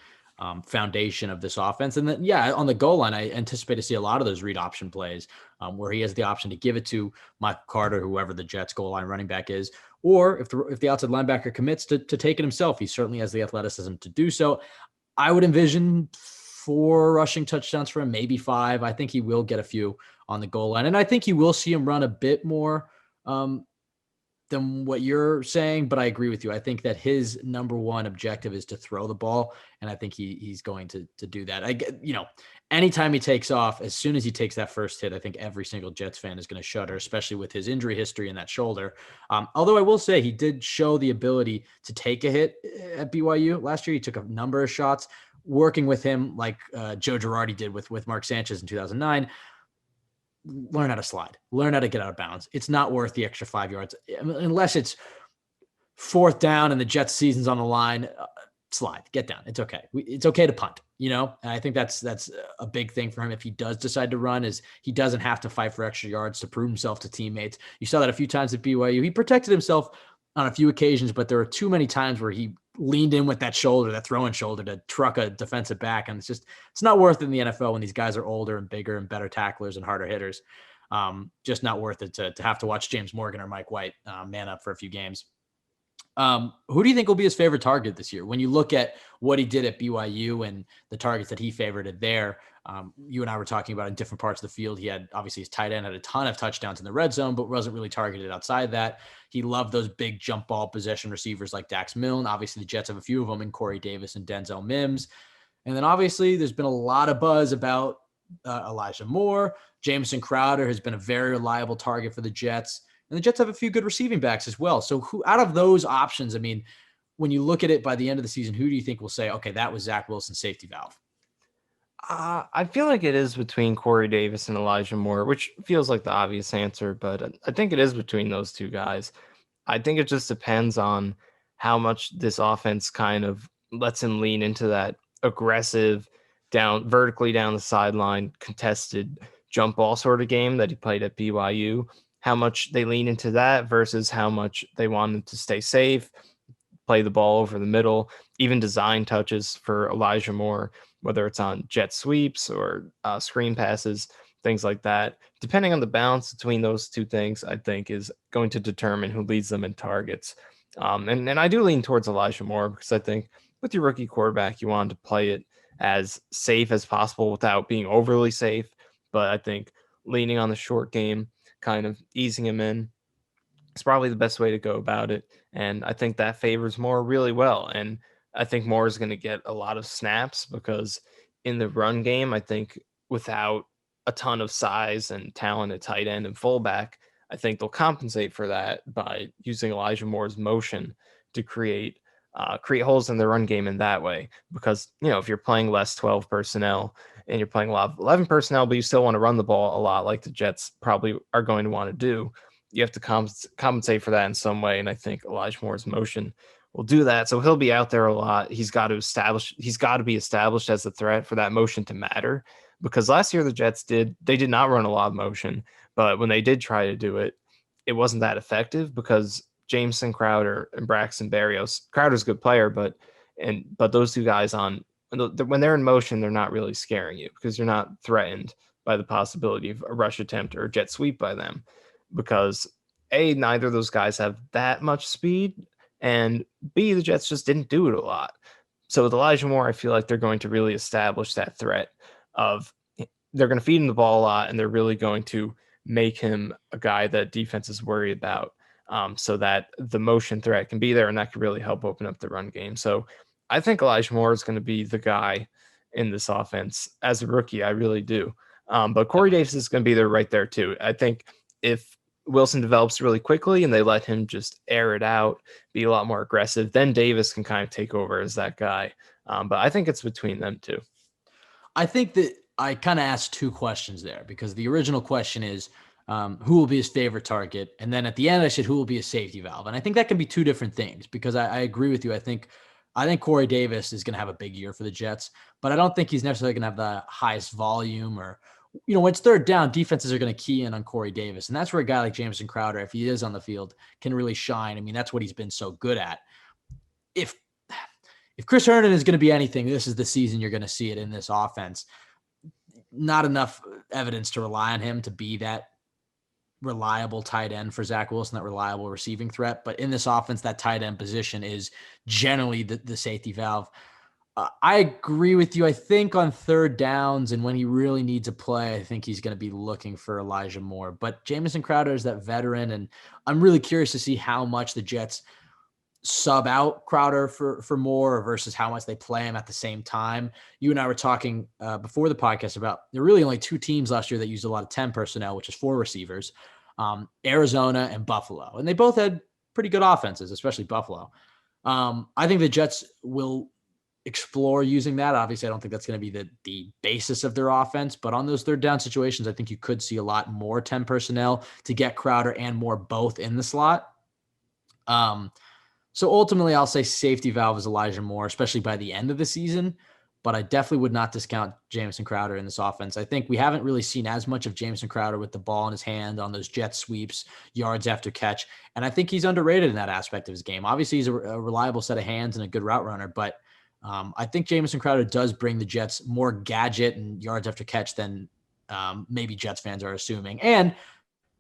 foundation of this offense. And then, yeah, on the goal line, I anticipate to see a lot of those read option plays where he has the option to give it to Michael Carter, whoever the Jets goal line running back is, or if the outside linebacker commits to take it himself, he certainly has the athleticism to do so. I would envision 4 rushing touchdowns for him, maybe 5. I think he will get a few on the goal line, and I think you will see him run a bit more than what you're saying, but I agree with you. I think that his number one objective is to throw the ball, and I think he's going to do that. I get, anytime he takes off, as soon as he takes that first hit, I think every single Jets fan is going to shudder, especially with his injury history in that shoulder. Although I will say he did show the ability to take a hit at BYU last year. He took a number of shots. Working with him like Joe Girardi did with Mark Sanchez in 2009, learn how to slide, learn how to get out of bounds. It's not worth the extra 5 yards unless it's 4th down and the Jets season's on the line. Slide, get down. It's okay. It's okay to punt, and I think that's a big thing for him. If he does decide to run, is he doesn't have to fight for extra yards to prove himself to teammates. You saw that a few times at BYU. He protected himself on a few occasions, but there were too many times where he leaned in with that shoulder, that throwing shoulder to truck a defensive back. And it's not worth it in the NFL when these guys are older and bigger and better tacklers and harder hitters. Just not worth it to have to watch James Morgan or Mike White man up for a few games. Who do you think will be his favorite target this year? When you look at what he did at BYU and the targets that he favored there, you and I were talking about in different parts of the field. He had, obviously, his tight end had a ton of touchdowns in the red zone, but wasn't really targeted outside that. He loved those big jump ball possession receivers like Dax Milne. Obviously, the Jets have a few of them in Corey Davis and Denzel Mims. And then obviously there's been a lot of buzz about Elijah Moore. Jamison Crowder has been a very reliable target for the Jets. And the Jets have a few good receiving backs as well. So who out of those options, I mean, when you look at it by the end of the season, who do you think will say, okay, that was Zach Wilson's safety valve? I feel like it is between Corey Davis and Elijah Moore, which feels like the obvious answer, but I think it is between those two guys. I think it just depends on how much this offense kind of lets him lean into that aggressive vertically down the sideline, contested jump ball sort of game that he played at BYU. How much they lean into that versus how much they wanted to stay safe, play the ball over the middle, even design touches for Elijah Moore, whether it's on jet sweeps or screen passes, things like that. Depending on the balance between those two things, I think is going to determine who leads them in targets. And I do lean towards Elijah Moore because I think with your rookie quarterback, you want to play it as safe as possible without being overly safe. But I think leaning on the short game, kind of easing him in, it's probably the best way to go about it. And I think that favors Moore really well. And I think Moore is going to get a lot of snaps because in the run game, I think without a ton of size and talent at tight end and fullback, I think they'll compensate for that by using Elijah Moore's motion to create holes in the run game in that way. Because, if you're playing less 12 personnel and you're playing a lot of 11 personnel, but you still want to run the ball a lot like the Jets probably are going to want to do, you have to compensate for that in some way. And I think Elijah Moore's motion will do that. So he'll be out there a lot. He's got to be established as a threat for that motion to matter, because last year the Jets did not run a lot of motion, but when they did try to do it, it wasn't that effective because Jameson Crowder and Braxton Berrios, Crowder's a good player, but those two guys when they're in motion, they're not really scaring you because you're not threatened by the possibility of a rush attempt or a jet sweep by them, because A, neither of those guys have that much speed, and B, the Jets just didn't do it a lot. So with Elijah Moore, I feel like they're going to really establish that threat of they're going to feed him the ball a lot, and they're really going to make him a guy that defenses worry about, so that the motion threat can be there, and that can really help open up the run game. So I think Elijah Moore is going to be the guy in this offense as a rookie. I really do. But Corey Davis is going to be there right there too. I think if Wilson develops really quickly and they let him just air it out, be a lot more aggressive, then Davis can kind of take over as that guy. But I think it's between them two. I think that I kind of asked 2 questions there, because the original question is who will be his favorite target? And then at the end I said, who will be a safety valve? And I think that can be 2 different things, because I agree with you. I think Corey Davis is going to have a big year for the Jets, but I don't think he's necessarily going to have the highest volume or when it's third down, defenses are going to key in on Corey Davis. And that's where a guy like Jamison Crowder, if he is on the field, can really shine. I mean, that's what he's been so good at. If Chris Herndon is going to be anything, this is the season you're going to see it in this offense. Not enough evidence to rely on him to be that reliable tight end for Zach Wilson, that reliable receiving threat. But in this offense, that tight end position is generally the safety valve. I agree with you. I think on third downs and when he really needs a play, I think he's going to be looking for Elijah Moore. But Jamison Crowder is that veteran, and I'm really curious to see how much the Jets sub out Crowder for Moore versus how much they play him at the same time. You and I were talking before the podcast about there are really only two teams last year that used a lot of 10 personnel, which is 4 receivers, Arizona and Buffalo. And they both had pretty good offenses, especially Buffalo. I think the Jets will explore using that. Obviously, I don't think that's going to be the basis of their offense, but on those third down situations, I think you could see a lot more 10 personnel to get Crowder and Moore both in the slot. So ultimately, I'll say safety valve is Elijah Moore, especially by the end of the season, but I definitely would not discount Jamison Crowder in this offense. I think we haven't really seen as much of Jamison Crowder with the ball in his hand on those jet sweeps, yards after catch, and I think he's underrated in that aspect of his game. Obviously, he's a reliable set of hands and a good route runner, but I think Jamison Crowder does bring the Jets more gadget and yards after catch than maybe Jets fans are assuming. And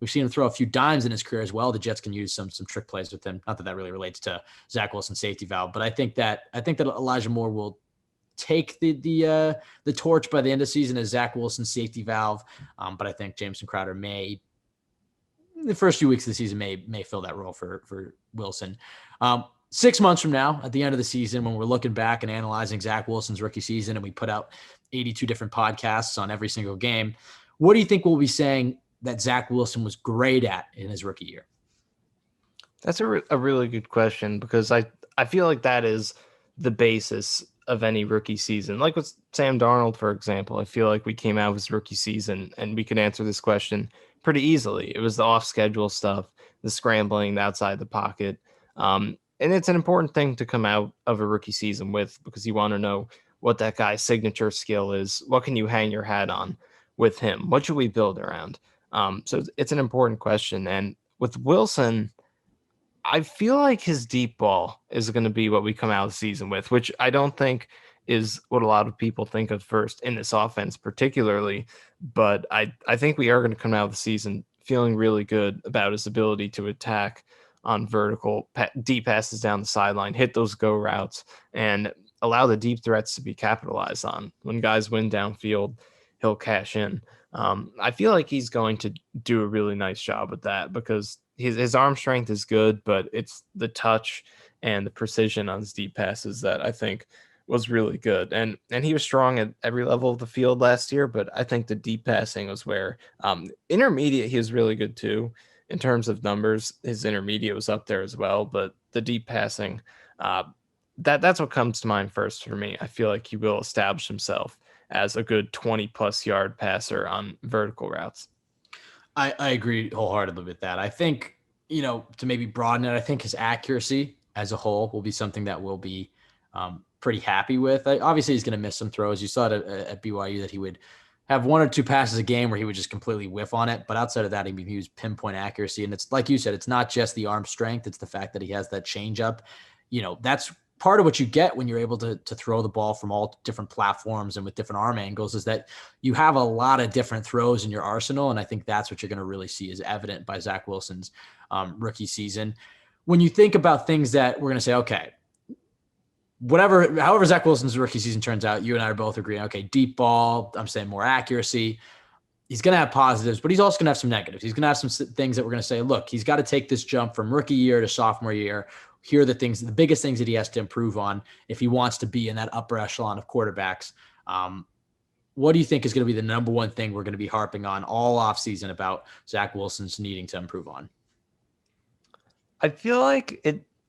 we've seen him throw a few dimes in his career as well. The Jets can use some trick plays with him. Not that really relates to Zach Wilson's safety valve, but I think that Elijah Moore will take the torch by the end of the season as Zach Wilson's safety valve. But I think Jamison Crowder the first few weeks of the season may fill that role for Wilson. 6 months from now, at the end of the season, when we're looking back and analyzing Zach Wilson's rookie season, and we put out 82 different podcasts on every single game, what do you think we'll be saying that Zach Wilson was great at in his rookie year? That's a really good question, because I feel like that is the basis of any rookie season. Like with Sam Darnold, for example, I feel like we came out of his rookie season and we could answer this question pretty easily. It was the off-schedule stuff, the scrambling, the outside the pocket. And it's an important thing to come out of a rookie season with, because you want to know what that guy's signature skill is. What can you hang your hat on with him? What should we build around? So it's an important question. And with Wilson, I feel like his deep ball is going to be what we come out of the season with, which I don't think is what a lot of people think of first in this offense particularly. But I think we are going to come out of the season feeling really good about his ability to attack on vertical deep passes down the sideline, hit those go routes, and allow the deep threats to be capitalized on. When guys win downfield, he'll cash in. I feel like he's going to do a really nice job with that, because his arm strength is good, but it's the touch and the precision on his deep passes that I think was really good. And he was strong at every level of the field last year, but I think the deep passing was where intermediate, he was really good too. In terms of numbers, his intermediate was up there as well, but the deep passing, that's what comes to mind first for me. I feel like he will establish himself as a good 20-plus yard passer on vertical routes. I agree wholeheartedly with that. I think, to maybe broaden it, I think his accuracy as a whole will be something that we'll be pretty happy with. Obviously, he's going to miss some throws. You saw it at BYU that he would have 1 or 2 passes a game where he would just completely whiff on it. But outside of that, he was pinpoint accuracy. And it's like you said, it's not just the arm strength. It's the fact that he has that changeup. That's part of what you get when you're able to throw the ball from all different platforms and with different arm angles, is that you have a lot of different throws in your arsenal. And I think that's what you're going to really see is evident by Zach Wilson's rookie season. When you think about things that we're going to say, okay, however Zach Wilson's rookie season turns out, you and I are both agreeing, okay, deep ball, I'm saying more accuracy. He's going to have positives, but he's also going to have some negatives. He's going to have some things that we're going to say, look, he's got to take this jump from rookie year to sophomore year. Here are the biggest things that he has to improve on if he wants to be in that upper echelon of quarterbacks. What do you think is going to be the number one thing we're going to be harping on all offseason about Zach Wilson's needing to improve on? I feel like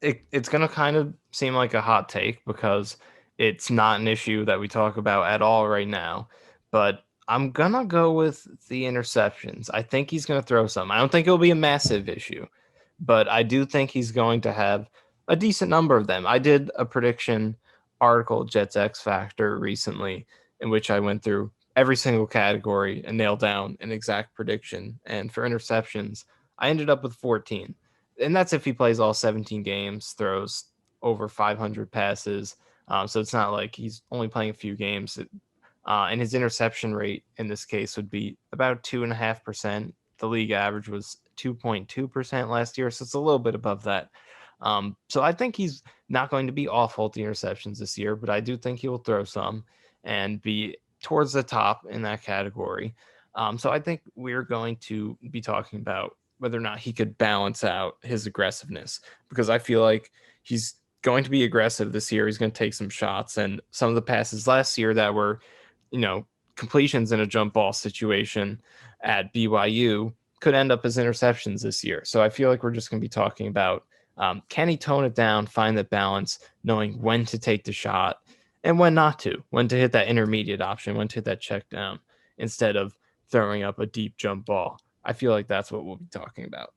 it's going to kind of seem like a hot take, because it's not an issue that we talk about at all right now, but I'm going to go with the interceptions. I think he's going to throw some. I don't think it'll be a massive issue, but I do think he's going to have a decent number of them. I did a prediction article, Jets X Factor, recently, in which I went through every single category and nail down an exact prediction. And for interceptions, I ended up with 14. And that's if he plays all 17 games, throws over 500 passes. So it's not like he's only playing a few games. And his interception rate in this case would be about 2.5%. The league average was 2.2% last year, so it's a little bit above that. So I think he's not going to be awful at the interceptions this year, but I do think he will throw some and be towards the top in that category. So I think we're going to be talking about whether or not he could balance out his aggressiveness, because I feel like he's going to be aggressive this year. He's going to take some shots, and some of the passes last year that were, completions in a jump ball situation at BYU could end up as interceptions this year. So I feel like we're just going to be talking about, can he tone it down, find that balance, knowing when to take the shot and when not to, when to hit that intermediate option, when to hit that check down instead of throwing up a deep jump ball. I feel like that's what we'll be talking about.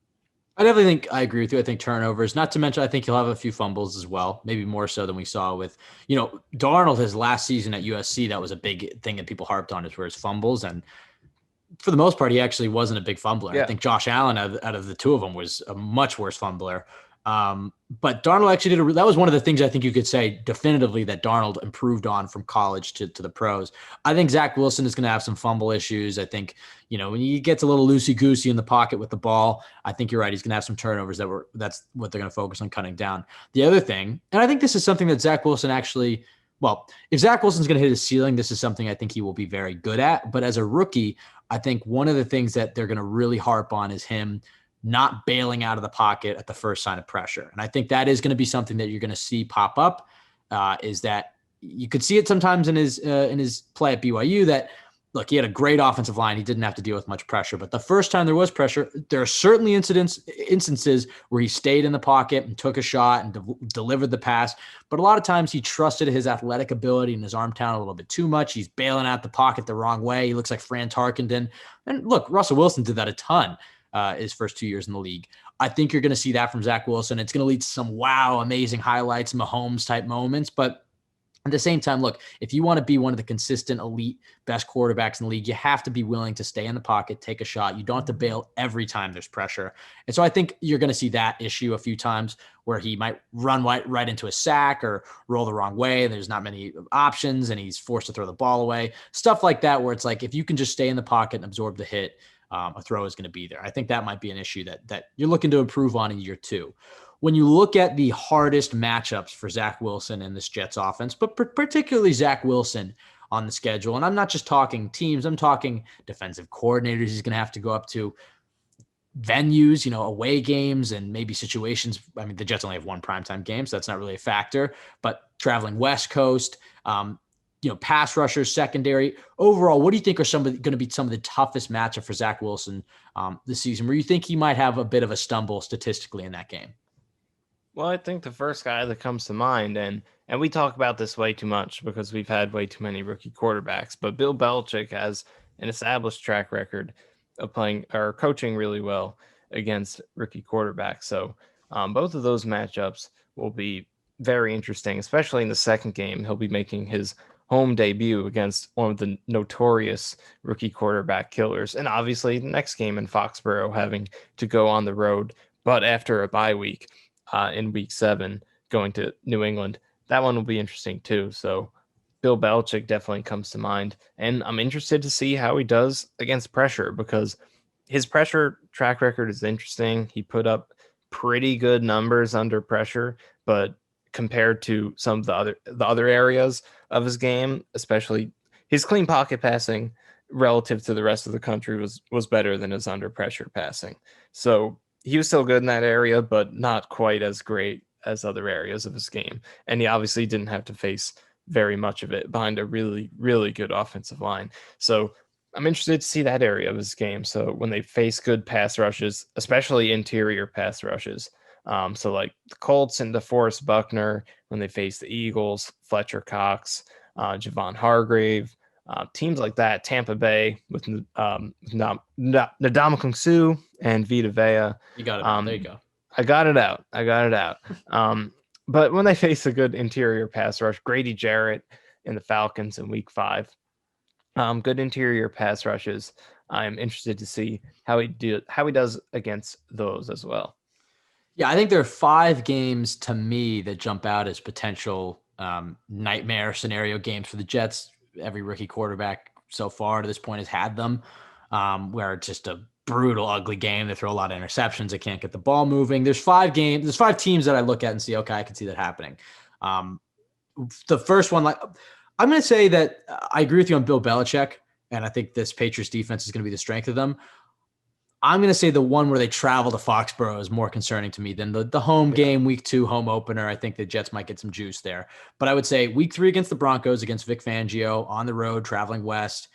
I definitely think I agree with you. I think turnovers, not to mention, I think he'll have a few fumbles as well, maybe more so than we saw with, Darnold his last season at USC. That was a big thing that people harped on, is where his fumbles. And for the most part, he actually wasn't a big fumbler. I Yeah. think Josh Allen, out of the two of them, was a much worse fumbler. But Darnold actually that was one of the things I think you could say definitively that Darnold improved on from college to the pros. I think Zach Wilson is going to have some fumble issues. I think, when he gets a little loosey-goosey in the pocket with the ball, I think you're right. He's going to have some turnovers that's what they're going to focus on cutting down. The other thing, and I think this is something that Zach Wilson actually, well, if Zach Wilson's going to hit his ceiling, this is something I think he will be very good at. But as a rookie, I think one of the things that they're going to really harp on is him not bailing out of the pocket at the first sign of pressure. And I think that is going to be something that you're going to see pop up, is that you could see it sometimes in his play at BYU that, look, he had a great offensive line. He didn't have to deal with much pressure. But the first time there was pressure, there are certainly instances where he stayed in the pocket and took a shot and delivered the pass. But a lot of times he trusted his athletic ability and his arm talent a little bit too much. He's bailing out the pocket the wrong way. He looks like Fran Tarkenton. And look, Russell Wilson did that a ton his first 2 years in the league. I think you're going to see that from Zach Wilson. It's going to lead to some wow, amazing highlights, Mahomes-type moments. But at the same time, look, if you want to be one of the consistent, elite, best quarterbacks in the league, you have to be willing to stay in the pocket, take a shot. You don't have to bail every time there's pressure. And so I think you're going to see that issue a few times where he might run right into a sack or roll the wrong way. There's not many options and he's forced to throw the ball away. Stuff like that, where it's like, if you can just stay in the pocket and absorb the hit, a throw is going to be there. I think that might be an issue that you're looking to improve on in year two. When you look at the hardest matchups for Zach Wilson in this Jets offense, but particularly Zach Wilson on the schedule, and I'm not just talking teams, I'm talking defensive coordinators he's going to have to go up to, venues, away games, and maybe situations. I mean, the Jets only have one primetime game, so that's not really a factor, but traveling West Coast, pass rushers, secondary. Overall, what do you think are going to be some of the toughest matchup for Zach Wilson this season, where you think he might have a bit of a stumble statistically in that game? Well, I think the first guy that comes to mind, and we talk about this way too much because we've had way too many rookie quarterbacks, but Bill Belichick has an established track record of playing or coaching really well against rookie quarterbacks. So both of those matchups will be very interesting, especially in the second game. He'll be making his home debut against one of the notorious rookie quarterback killers. And obviously the next game in Foxborough, having to go on the road, but after a bye week in week 7, going to New England. That one will be interesting too. So Bill Belichick definitely comes to mind. And I'm interested to see how he does against pressure, because his pressure track record is interesting. He put up pretty good numbers under pressure, but compared to some of the other areas of his game, especially his clean pocket passing relative to the rest of the country was better than his under pressure passing. So he was still good in that area, but not quite as great as other areas of his game. And he obviously didn't have to face very much of it behind a really, really good offensive line. So I'm interested to see that area of his game. So when they face good pass rushes, especially interior pass rushes, so like the Colts and DeForest Buckner, when they face the Eagles, Fletcher Cox, Javon Hargrave, teams like that, Tampa Bay with Ndamukong Suh and Vita Vea. You got it out. There you go. I got it out. But when they face a good interior pass rush, Grady Jarrett and the Falcons in week 5, Good interior pass rushes. I'm interested to see how he does against those as well. Yeah, I think there are 5 games to me that jump out as potential nightmare scenario games for the Jets. Every rookie quarterback so far to this point has had them, where it's just a brutal, ugly game. They throw a lot of interceptions. They can't get the ball moving. There's 5 games. There's 5 teams that I look at and see, okay, I can see that happening. Um, the first one, like I'm going to say that I agree with you on Bill Belichick, and I think this Patriots defense is going to be the strength of them. I'm going to say the one where they travel to Foxborough is more concerning to me than the home Yeah. game, week 2 home opener. I think the Jets might get some juice there. But I would say week 3 against the Broncos, against Vic Fangio, on the road, traveling west.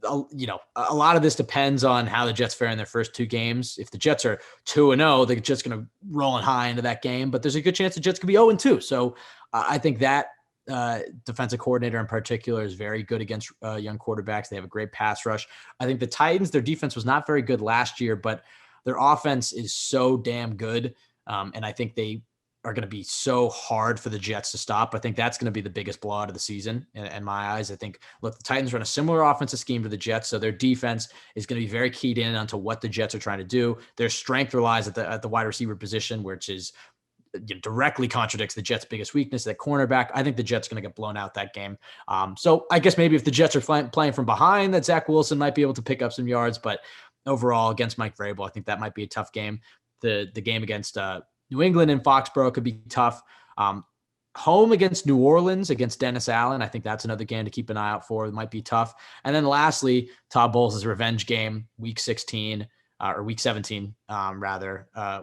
A lot of this depends on how the Jets fare in their first 2 games. If the Jets are 2-0, they're just going to roll high into that game. But there's a good chance the Jets could be 0-2. So I think that defensive coordinator in particular is very good against young quarterbacks. They have a great pass rush. I think the Titans, their defense was not very good last year, but their offense is so damn good. And I think they are going to be so hard for the Jets to stop. I think that's going to be the biggest blowout of the season in my eyes. I think, look, the Titans run a similar offensive scheme to the Jets, so their defense is going to be very keyed in onto what the Jets are trying to do. Their strength relies at the wide receiver position, which is directly contradicts the Jets' biggest weakness, that cornerback. I think the Jets going to get blown out that game. So I guess maybe if the Jets are playing from behind, that Zach Wilson might be able to pick up some yards. But overall, against Mike Vrabel, I think that might be a tough game. The game against New England in Foxborough could be tough. Home against New Orleans, against Dennis Allen, I think that's another game to keep an eye out for. It might be tough. And then lastly, Todd Bowles' revenge game, week 16. Or week 17,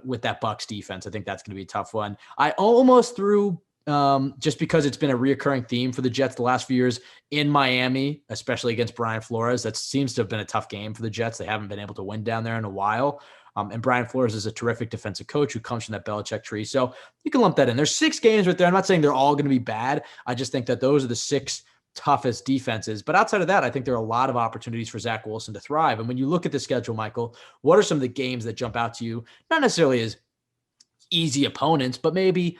with that Bucs defense. I think that's going to be a tough one. I almost threw, just because it's been a reoccurring theme for the Jets the last few years in Miami, especially against Brian Flores. That seems to have been a tough game for the Jets. They haven't been able to win down there in a while. And Brian Flores is a terrific defensive coach who comes from that Belichick tree. So you can lump that in. There's 6 games right there. I'm not saying they're all going to be bad. I just think that those are the 6 toughest defenses. But outside of that, I think there are a lot of opportunities for Zach Wilson to thrive. And when you look at the schedule, Michael, what are some of the games that jump out to you? Not necessarily as easy opponents, but maybe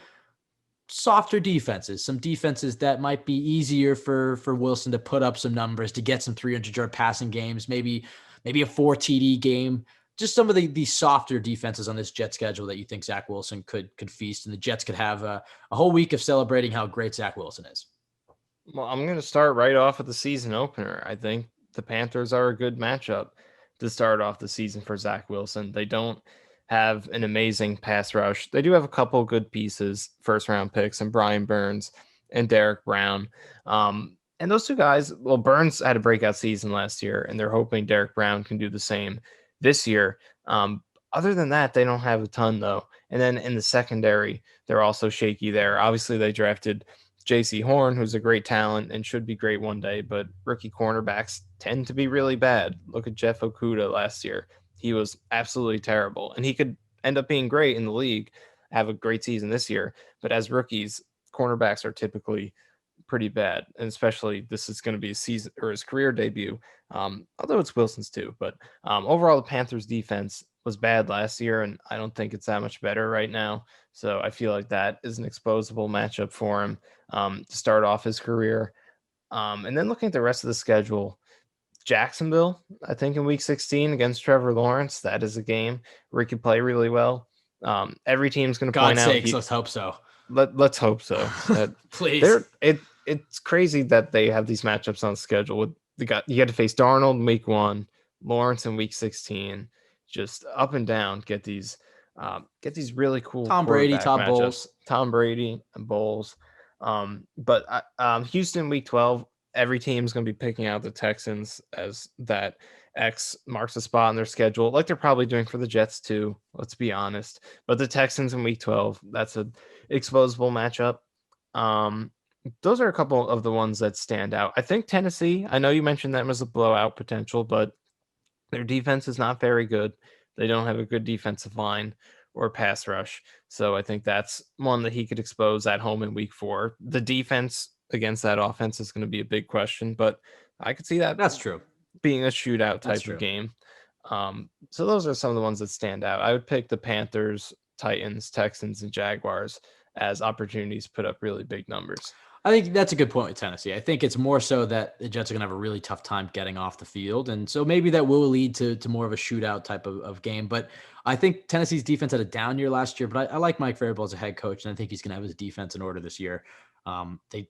softer defenses, some defenses that might be easier for Wilson to put up some numbers, to get some 300-yard passing games, maybe a 4 TD game. Just some of the softer defenses on this Jet schedule that you think Zach Wilson could feast, and the Jets could have a whole week of celebrating how great Zach Wilson is. Well, I'm going to start right off with the season opener. I think the Panthers are a good matchup to start off the season for Zach Wilson. They don't have an amazing pass rush. They do have a couple good pieces, first-round picks, and Brian Burns and Derek Brown. And those 2 guys, well, Burns had a breakout season last year, and they're hoping Derek Brown can do the same this year. Other than that, they don't have a ton, though. And then in the secondary, they're also shaky there. Obviously, they drafted J.C. Horn, who's a great talent and should be great one day, but rookie cornerbacks tend to be really bad. Look at Jeff Okudah last year. He was absolutely terrible, and he could end up being great in the league, have a great season this year. But as rookies, cornerbacks are typically pretty bad, and especially this is going to be his season or his career debut, although it's Wilson's too. But overall, the Panthers defense was bad last year, and I don't think it's that much better right now. So I feel like that is an exposable matchup for him to start off his career. And then looking at the rest of the schedule, Jacksonville, I think in week 16 against Trevor Lawrence, that is a game where he could play really well. Every team's going to point God's out. sakes, let's hope so. Let's hope so. Please. It's crazy that they have these matchups on schedule. You got to face Darnold in week 1, Lawrence in week 16, just up and down. Get these really cool Tom Brady, Todd Bowles, Tom Brady and Bowles. But Houston week 12, every team's going to be picking out the Texans as that X marks a spot on their schedule, like they're probably doing for the Jets too. Let's be honest. But the Texans in week 12, that's a exposable matchup. Those are a couple of the ones that stand out. I think Tennessee, I know you mentioned them as a blowout potential, but their defense is not very good. They don't have a good defensive line or pass rush. So I think that's one that he could expose at home in week 4. The defense against that offense is going to be a big question, but I could see that. That's true. Being a shootout type of game. So those are some of the ones that stand out. I would pick the Panthers, Titans, Texans, and Jaguars as opportunities to put up really big numbers. I think that's a good point with Tennessee. I think it's more so that the Jets are going to have a really tough time getting off the field. And so maybe that will lead to more of a shootout type of game. But I think Tennessee's defense had a down year last year, but I like Mike Vrabel as a head coach, and I think he's going to have his defense in order this year. They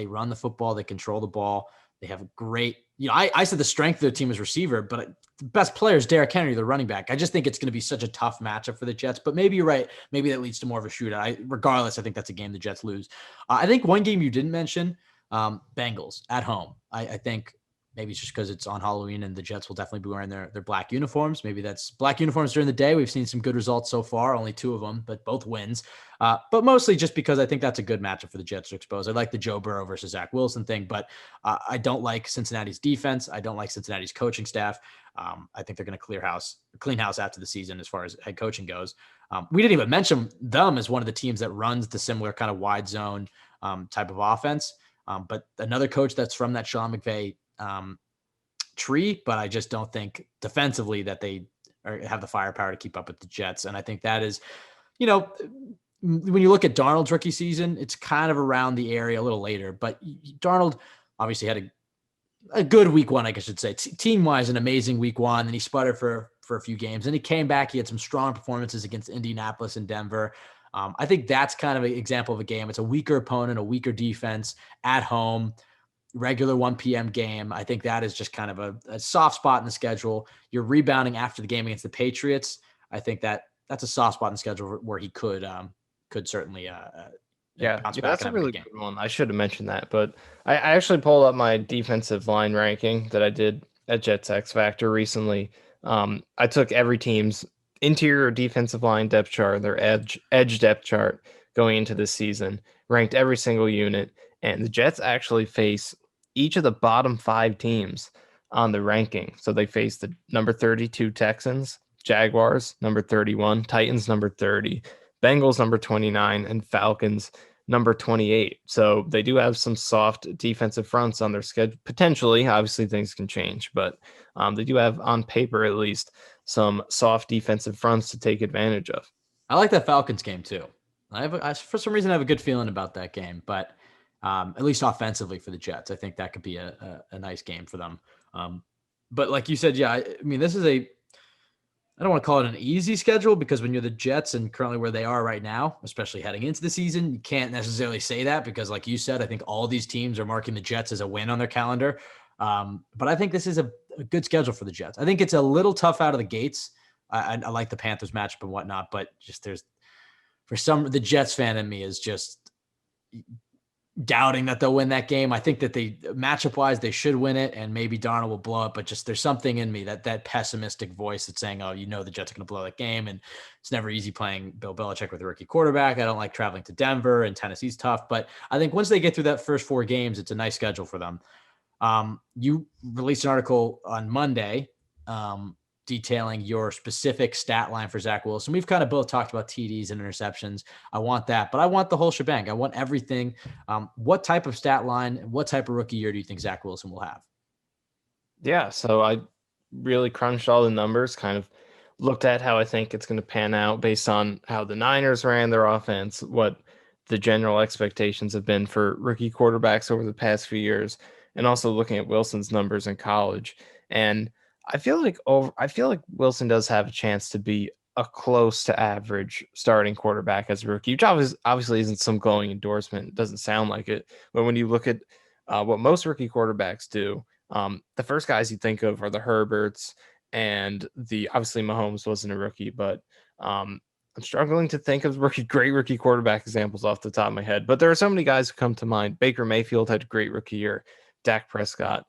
run the football, they control the ball. They have a great, I said the strength of their team is receiver, but the best player is Derrick Henry, the running back. I just think it's going to be such a tough matchup for the Jets, but maybe you're right. Maybe that leads to more of a shootout. Regardless, I think that's a game the Jets lose. I think one game you didn't mention, Bengals at home. I think maybe it's just because it's on Halloween and the Jets will definitely be wearing their black uniforms. Maybe that's black uniforms during the day. We've seen some good results so far, only 2 of them, but both wins. But mostly just because I think that's a good matchup for the Jets to expose. I like the Joe Burrow versus Zach Wilson thing, but I don't like Cincinnati's defense. I don't like Cincinnati's coaching staff. I think they're going to clean house after the season as far as head coaching goes. We didn't even mention them as one of the teams that runs the similar kind of wide zone type of offense. But another coach that's from that Sean McVay tree, but I just don't think defensively that they have the firepower to keep up with the Jets. And I think that is, when you look at Darnold's rookie season, it's kind of around the area a little later, but Darnold obviously had a good week 1, I guess I should say. Team wise, an amazing week 1. And he sputtered for a few games and he came back. He had some strong performances against Indianapolis and Denver. I think that's kind of an example of a game. It's a weaker opponent, a weaker defense at home, regular 1 p.m. game. I think that is just kind of a soft spot in the schedule. You're rebounding after the game against the Patriots. I think that's a soft spot in the schedule where he could certainly bounce back. That's a really good one. I should have mentioned that, but I actually pulled up my defensive line ranking that I did at Jets X Factor recently. I took every team's interior defensive line depth chart, their edge depth chart going into this season, ranked every single unit, and the Jets actually face each of the bottom 5 teams on the ranking. So they face the number 32 Texans, Jaguars number 31, Titans number 30, Bengals number 29, and Falcons number 28. So they do have some soft defensive fronts on their schedule. Potentially, obviously things can change, but they do have on paper at least some soft defensive fronts to take advantage of. I like that Falcons game too. For some reason, I have a good feeling about that game, but at least offensively for the Jets, I think that could be a nice game for them. But like you said, I mean, this is I don't want to call it an easy schedule because when you're the Jets and currently where they are right now, especially heading into the season, you can't necessarily say that because like you said, I think all these teams are marking the Jets as a win on their calendar. But I think this is a good schedule for the Jets. I think it's a little tough out of the gates. I like the Panthers matchup and whatnot, but just the Jets fan in me is just doubting that they'll win that game. I think that matchup wise, they should win it and maybe Darnold will blow it, but just there's something in me that pessimistic voice that's saying, oh, the Jets are going to blow that game. And it's never easy playing Bill Belichick with a rookie quarterback. I don't like traveling to Denver and Tennessee's tough, but I think once they get through that first 4 games, it's a nice schedule for them. You released an article on Monday, detailing your specific stat line for Zach Wilson. We've kind of both talked about TDs and interceptions. I want that, but I want the whole shebang. I want everything. What type of stat line, what type of rookie year do you think Zach Wilson will have? Yeah, so I really crunched all the numbers, kind of looked at how I think it's going to pan out based on how the Niners ran their offense, what the general expectations have been for rookie quarterbacks over the past few years, and also looking at Wilson's numbers in college. And I feel like Wilson does have a chance to be a close to average starting quarterback as a rookie, which obviously isn't some glowing endorsement. It doesn't sound like it. But when you look at what most rookie quarterbacks do, the first guys you think of are the Herberts and obviously Mahomes wasn't a rookie, but I'm struggling to think of great rookie quarterback examples off the top of my head. But there are so many guys who come to mind. Baker Mayfield had a great rookie year. Dak Prescott.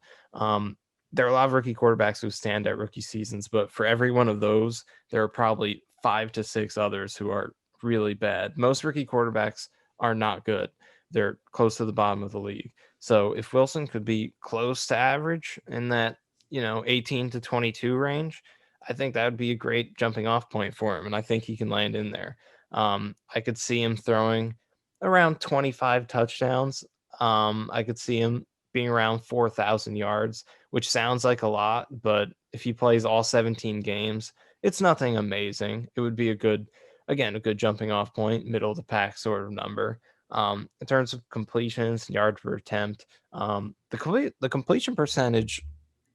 There are a lot of rookie quarterbacks who stand at rookie seasons, but for every one of those, there are probably 5 to 6 others who are really bad. Most rookie quarterbacks are not good. They're close to the bottom of the league. So if Wilson could be close to average in that, 18 to 22 range, I think that would be a great jumping off point for him. And I think he can land in there. I could see him throwing around 25 touchdowns. I could see him being around 4,000 yards, which sounds like a lot, but if he plays all 17 games, it's nothing amazing. It would be a good jumping off point, middle of the pack sort of number. In terms of completions and yards per attempt, the completion percentage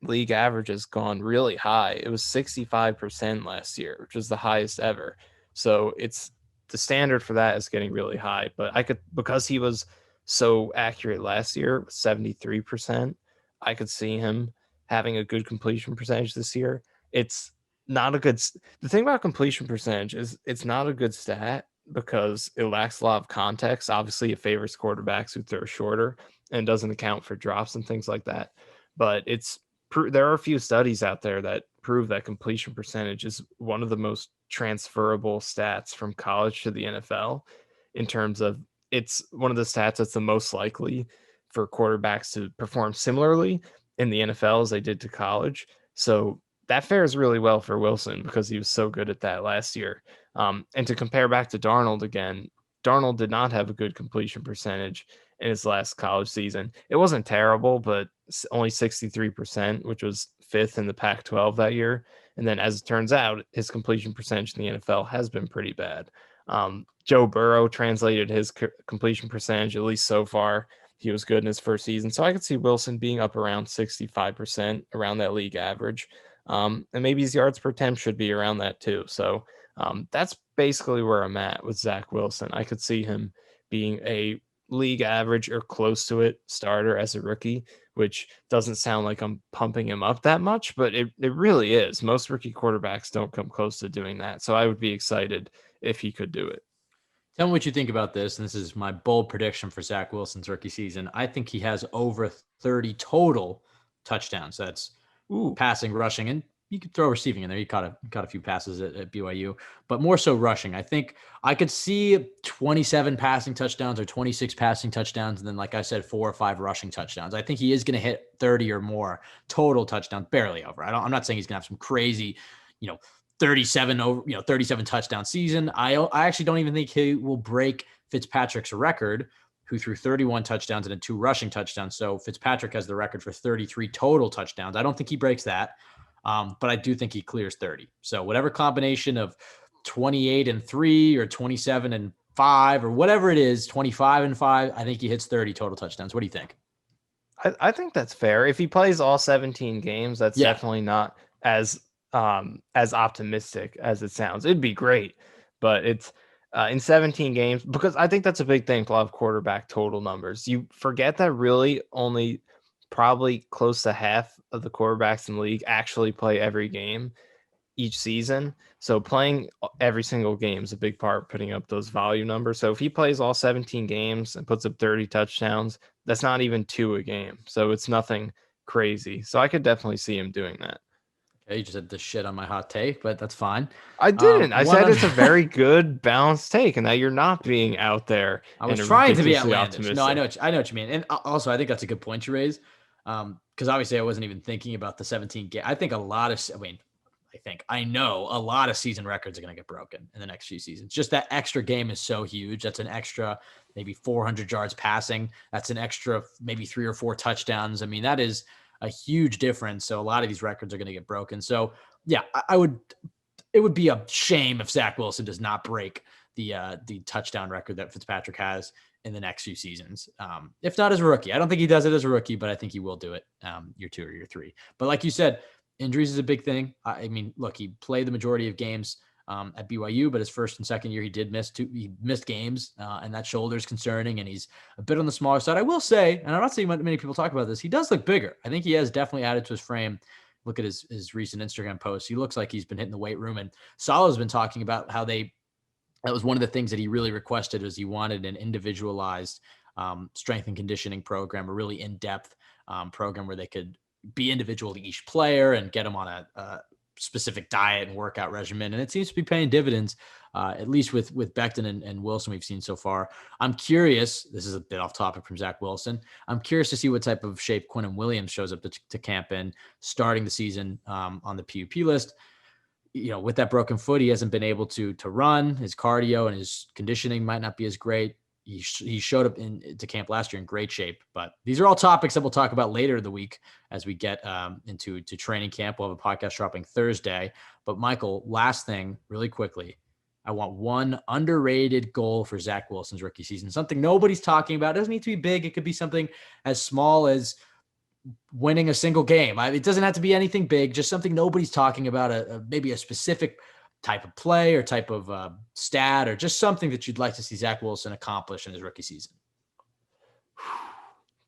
league average has gone really high. It was 65% last year, which was the highest ever. So it's the standard for that is getting really high. But because he was so accurate last year, 73%, I could see him having a good completion percentage this year. It's not a good, the thing about completion percentage is it's not a good stat because it lacks a lot of context. Obviously, it favors quarterbacks who throw shorter and doesn't account for drops and things like that. But there are a few studies out there that prove that completion percentage is one of the most transferable stats from college to the NFL in terms of it's one of the stats that's the most likely for quarterbacks to perform similarly in the NFL as they did to college. So that fares really well for Wilson because he was so good at that last year. And to compare back to Darnold again, Darnold did not have a good completion percentage in his last college season. It wasn't terrible, but only 63%, which was fifth in the Pac-12 that year. And then, as it turns out, his completion percentage in the NFL has been pretty bad. Joe Burrow translated his completion percentage, at least so far. He was good in his first season. So I could see Wilson being up around 65%, around that league average. And maybe his yards per attempt should be around that too. So that's basically where I'm at with Zach Wilson. I could see him being a league average or close to it starter as a rookie, which doesn't sound like I'm pumping him up that much, but it really is. Most rookie quarterbacks don't come close to doing that. So I would be excited if he could do it. Tell me what you think about this. And this is my bold prediction for Zach Wilson's rookie season. I think he has over 30 total touchdowns. That's passing, rushing, and you could throw receiving in there. He caught a few passes at BYU, but more so rushing. I think I could see 27 passing touchdowns or 26 passing touchdowns, and then, like I said, 4 or 5 rushing touchdowns. I think he is going to hit 30 or more total touchdowns, barely over. I'm not saying he's going to have some crazy, 37 touchdown season. I actually don't even think he will break Fitzpatrick's record, who threw 31 touchdowns and 2 rushing touchdowns. So Fitzpatrick has the record for 33 total touchdowns. I don't think he breaks that, but I do think he clears 30. So whatever combination of 28-3 or 27-5 or whatever it is, 25-5, I think he hits 30 total touchdowns. What do you think? I think that's fair. If he plays all 17 games, that's definitely not as optimistic as it sounds. It'd be great, but it's in 17 games, because I think that's a big thing for a lot of quarterback total numbers. You forget that really only probably close to half of the quarterbacks in the league actually play every game each season. So playing every single game is a big part of putting up those volume numbers. So if he plays all 17 games and puts up 30 touchdowns, that's not even 2 a game. So it's nothing crazy. So I could definitely see him doing that. You just had the shit on my hot take, but that's fine. I didn't. I said it's a very good balanced take, and that you're not being out there. I was trying to be outlandish. No, I know what you mean. And also, I think that's a good point you raise. Because obviously I wasn't even thinking about the 17 game. I know a lot of season records are going to get broken in the next few seasons. Just that extra game is so huge. That's an extra maybe 400 yards passing. That's an extra maybe 3 or 4 touchdowns. I mean, that is a huge difference. So a lot of these records are going to get broken. So yeah, it would be a shame if Zach Wilson does not break the touchdown record that Fitzpatrick has in the next few seasons. If not as a rookie. I don't think he does it as a rookie, but I think he will do it year 2 or year 3. But like you said, injuries is a big thing. I mean, look, he played the majority of games at BYU, but his first and second year, he missed games, and that shoulder is concerning, and he's a bit on the smaller side. I will say, and I'm not seeing many people talk about this, he does look bigger. I think he has definitely added to his frame. Look at his recent Instagram posts. He looks like he's been hitting the weight room, and Salah's been talking about how that was one of the things that he really requested, is he wanted an individualized strength and conditioning program, a really in-depth program where they could be individual to each player and get them on a specific diet and workout regimen. And it seems to be paying dividends, at least with Becton and Wilson we've seen so far. I'm curious, this is a bit off topic from Zach Wilson. I'm curious to see what type of shape Quinnen Williams shows up to camp in starting the season on the PUP list. With that broken foot, he hasn't been able to run. His cardio and his conditioning might not be as great. He showed up to camp last year in great shape, but these are all topics that we'll talk about later in the week as we get into training camp. We'll have a podcast dropping Thursday. But Michael, last thing really quickly, I want one underrated goal for Zach Wilson's rookie season, something nobody's talking about. It doesn't need to be big. It could be something as small as winning a single game. It doesn't have to be anything big, just something nobody's talking about, maybe a specific type of play or type of stat, or just something that you'd like to see Zach Wilson accomplish in his rookie season.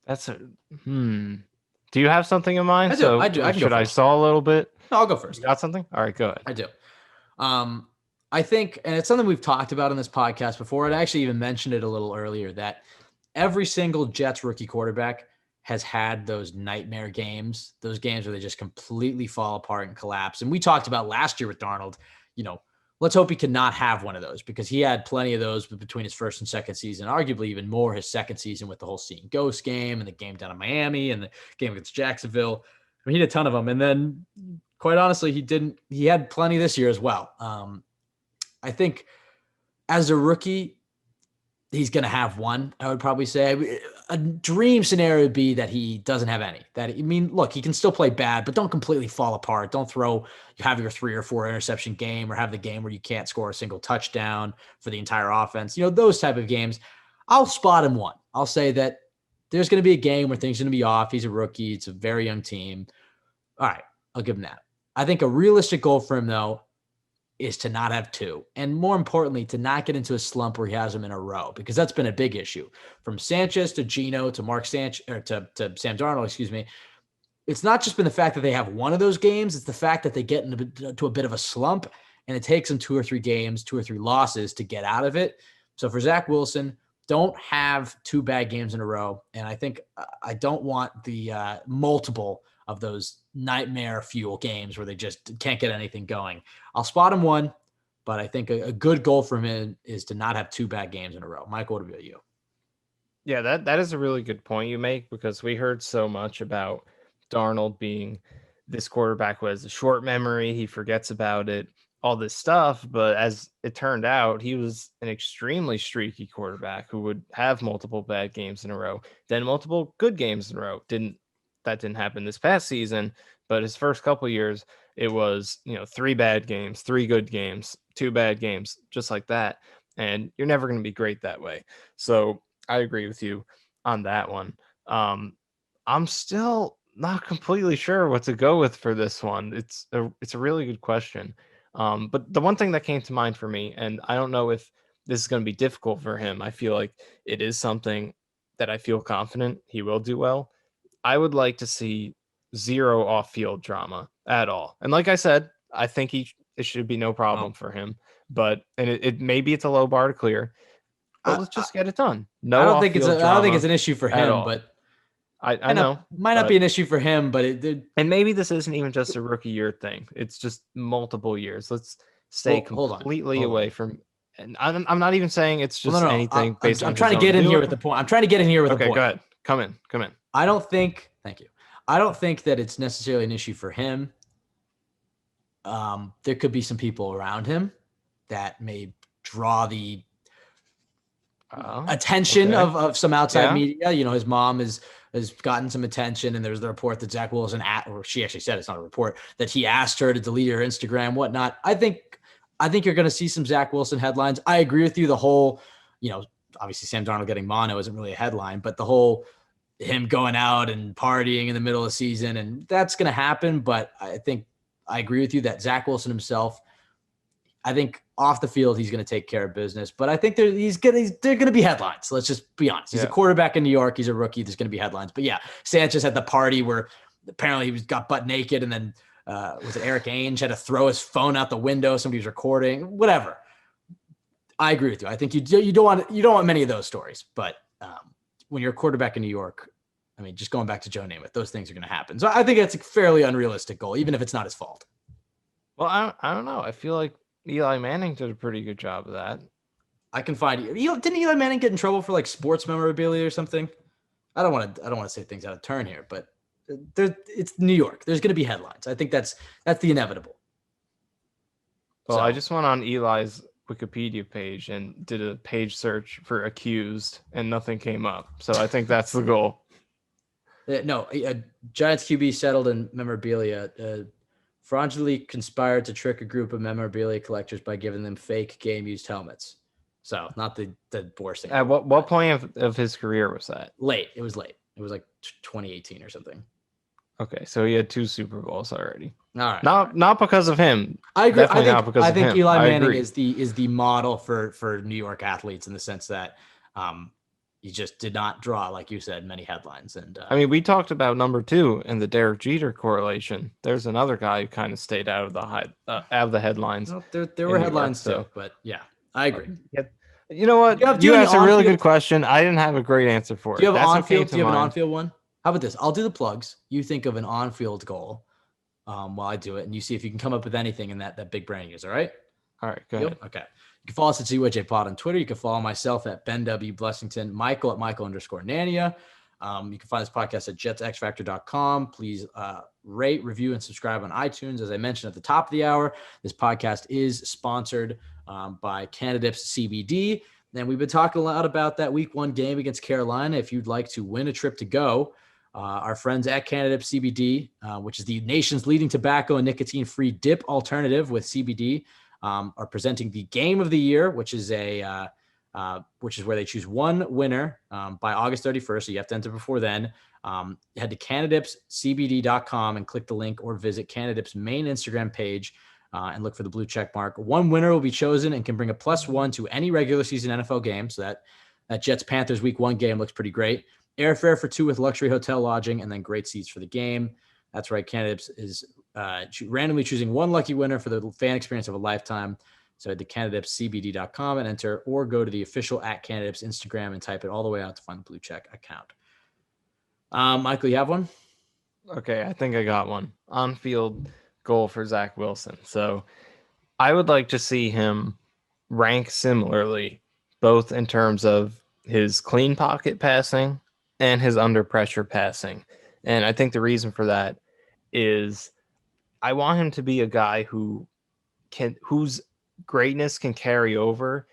That's a Do you have something in mind? I do. I can go should I first. stall a little bit? No, I'll go first. You got something? All right, go ahead. I do. I think, and it's something we've talked about in this podcast before, and I actually even mentioned it a little earlier, that every single Jets rookie quarterback has had those nightmare games, those games where they just completely fall apart and collapse. And we talked about last year with Darnold, let's hope he could not have one of those, because he had plenty of those between his first and second season, arguably even more his second season with the whole seeing ghost game and the game down in Miami and the game against Jacksonville. I mean, he had a ton of them. And then quite honestly, he had plenty this year as well. I think as a rookie, he's going to have one, I would probably say. A dream scenario would be that he doesn't have any. Look, he can still play bad, but don't completely fall apart. Don't have your 3 or 4 interception game, or have the game where you can't score a single touchdown for the entire offense. Those type of games. I'll spot him one. I'll say that there's going to be a game where things are going to be off. He's a rookie. It's a very young team. All right, I'll give him that. I think a realistic goal for him, though, is to not have 2. And more importantly, to not get into a slump where he has them in a row, because that's been a big issue. From Sanchez to Geno to Mark Sanchez, or to Sam Darnold, excuse me. It's not just been the fact that they have one of those games. It's the fact that they get into a bit of a slump, and it takes them 2 or 3 games, 2 or 3 losses to get out of it. So for Zach Wilson, don't have 2 bad games in a row. And I think I don't want the multiple of those nightmare fuel games where they just can't get anything going. I'll spot him one, but I think a good goal for him is to not have 2 bad games in a row. Michael, what about you? Yeah, that is a really good point you make, because we heard so much about Darnold being this quarterback who has a short memory. He forgets about it, all this stuff. But as it turned out, he was an extremely streaky quarterback who would have multiple bad games in a row, then multiple good games in a row. That didn't happen this past season, but his first couple years, it was, 3 bad games, 3 good games, 2 bad games, just like that. And you're never going to be great that way. So I agree with you on that one. I'm still not completely sure what to go with for this one. It's a really good question. But the one thing that came to mind for me, and I don't know if this is going to be difficult for him, I feel like it is something that I feel confident he will do well. I would like to see 0 off-field drama at all. And like I said, I think it should be no problem for him. But maybe it's a low bar to clear. But let's just get it done. I don't think it's an issue for him, but I know might not be an issue for him, but and maybe this isn't even just a rookie year thing. It's just multiple years. Let's stay completely away from. And I'm not even saying it's just anything based on. I'm trying to get in here with the point. Okay, go ahead. Come in. Thank you. I don't think that it's necessarily an issue for him. There could be some people around him that may draw the attention of some outside media. His mom has gotten some attention, and there's the report that Zach Wilson, or she actually said, it's not a report, that he asked her to delete her Instagram, whatnot. I think you're going to see some Zach Wilson headlines. I agree with you. The whole, obviously Sam Darnold getting mono isn't really a headline, but the whole him going out and partying in the middle of the season, and that's going to happen. But I think I agree with you that Zach Wilson himself, I think off the field, he's going to take care of business. But I think they're going to be headlines. Let's just be honest. He's a quarterback in New York. He's a rookie. There's going to be headlines. But yeah, Sanchez at the party where apparently he got butt naked, and then was it Eric Ainge had to throw his phone out the window? Somebody was recording, whatever. I agree with you. I think you don't want many of those stories. But when you're a quarterback in New York, I mean, just going back to Joe Namath, those things are going to happen. So I think it's a fairly unrealistic goal, even if it's not his fault. Well, I don't know. I feel like Eli Manning did a pretty good job of that. I can find you. Didn't Eli Manning get in trouble for like sports memorabilia or something? I don't want to say things out of turn here, but it's New York. There's going to be headlines. I think that's the inevitable. Well, I just went on Eli's Wikipedia page and did a page search for accused, and nothing came up. So I think that's the goal. No, Giants QB settled in memorabilia. fraudulently conspired to trick a group of memorabilia collectors by giving them fake game-used helmets. So not the worst thing. At what point of his career was that? Late. It was late. It was like 2018 or something. Okay, so he had 2 Super Bowls already. All right. Not because of him. I agree. Definitely not because I of think him. Eli I Manning agree. is the model for New York athletes in the sense that he just did not draw, like you said, many headlines. And I mean, we talked about number 2 in the Derek Jeter correlation. There's another guy who kind of stayed out of the headlines. well, there were headlines too, but yeah, I agree. You know what? You asked a really good question. I didn't have a great answer for it. Do you have on-field? Do you have an on-field one? How about this? I'll do the plugs. You think of an on-field goal while I do it, and you see if you can come up with anything in that big brain of yours. All right? All right, go ahead. Okay. You can follow us at CWJ Pod on Twitter. You can follow myself at Ben W. Blessington, Michael at Michael_Nania. You can find this podcast at jetsxfactor.com. Please rate, review, and subscribe on iTunes. As I mentioned at the top of the hour, this podcast is sponsored by Canadips CBD. And we've been talking a lot about that week 1 game against Carolina. If you'd like to win a trip to go, our friends at Canadips CBD, which is the nation's leading tobacco and nicotine-free dip alternative with CBD, are presenting the game of the year, which is where they choose one winner by August 31st. So you have to enter before then. Head to CanadipsCBD.com and click the link, or visit Canadip's main Instagram page and look for the blue check mark. One winner will be chosen and can bring a +1 to any regular season NFL game. So that Jets-Panthers week 1 game looks pretty great. Airfare for 2 with luxury hotel lodging, and then great seats for the game. That's right. Canadips is randomly choosing one lucky winner for the fan experience of a lifetime. So head to CanadipsCBD.com and enter, or go to the official @Canadips Instagram and type it all the way out to find the blue check account. Michael, you have one? Okay, I think I got one. On-field goal for Zach Wilson. So I would like to see him rank similarly, both in terms of his clean pocket passing and his under pressure passing. And I think the reason for that is I want him to be a guy whose greatness can carry over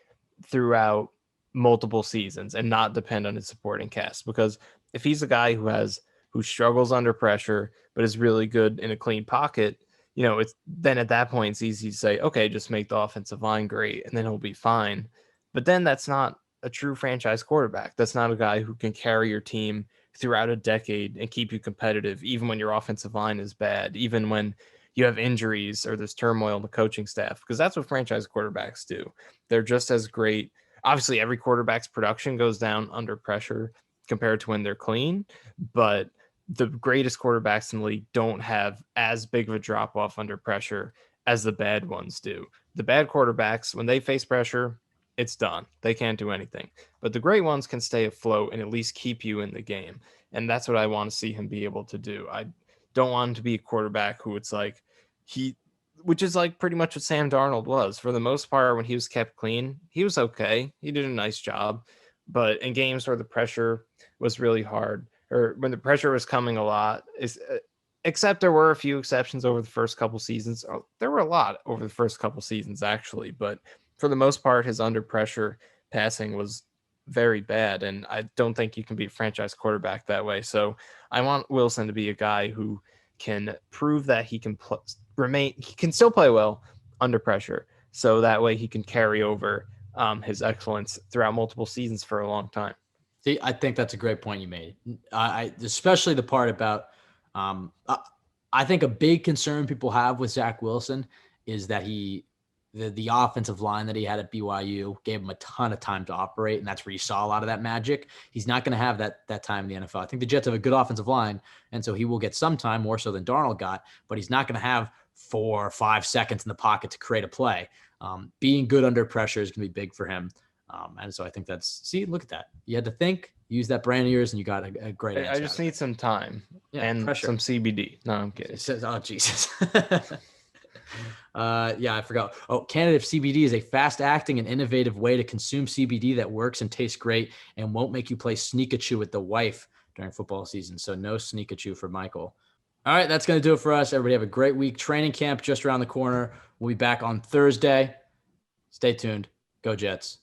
throughout multiple seasons and not depend on his supporting cast. Because if he's a guy who struggles under pressure but is really good in a clean pocket, it's then at that point it's easy to say, okay, just make the offensive line great and then he'll be fine. But then that's not a true franchise quarterback. That's not a guy who can carry your team throughout a decade and keep you competitive, even when your offensive line is bad, even when you have injuries or there's turmoil in the coaching staff, because that's what franchise quarterbacks do. They're just as great. Obviously, every quarterback's production goes down under pressure compared to when they're clean, but the greatest quarterbacks in the league don't have as big of a drop off under pressure as the bad ones do. The bad quarterbacks, when they face pressure, it's done. They can't do anything. But the great ones can stay afloat and at least keep you in the game. And that's what I want to see him be able to do. I don't want him to be a quarterback who it's like which is like pretty much what Sam Darnold was. For the most part, when he was kept clean, he was okay. He did a nice job. But in games where the pressure was really hard, or when the pressure was coming a lot, except there were a few exceptions over the first couple seasons. There were a lot over the first couple seasons, actually. But for the most part, his under pressure passing was very bad. And I don't think you can be a franchise quarterback that way. So I want Wilson to be a guy who can prove that he can he can still play well under pressure. So that way he can carry over his excellence throughout multiple seasons for a long time. See, I think that's a great point you made. I especially the part about I think a big concern people have with Zach Wilson is that the offensive line that he had at BYU gave him a ton of time to operate, and that's where you saw a lot of that magic. He's not going to have that time in the NFL. I think the Jets have a good offensive line, and so he will get some time, more so than Darnold got, but he's not going to have 4 or 5 seconds in the pocket to create a play. Being good under pressure is going to be big for him. And so I think look at that. You had to think, use that brain of yours, and you got a great answer. I just need some time and pressure. Some CBD. No, I'm kidding. Oh, Jesus. I forgot. Canadips CBD is a fast-acting and innovative way to consume CBD that works and tastes great and won't make you play sneak-a-chew with the wife during football season. So no sneak-a-chew for Michael. All right, that's going to do it for us. Everybody have a great week. Training camp just around the corner. We'll be back on Thursday. Stay tuned. Go Jets.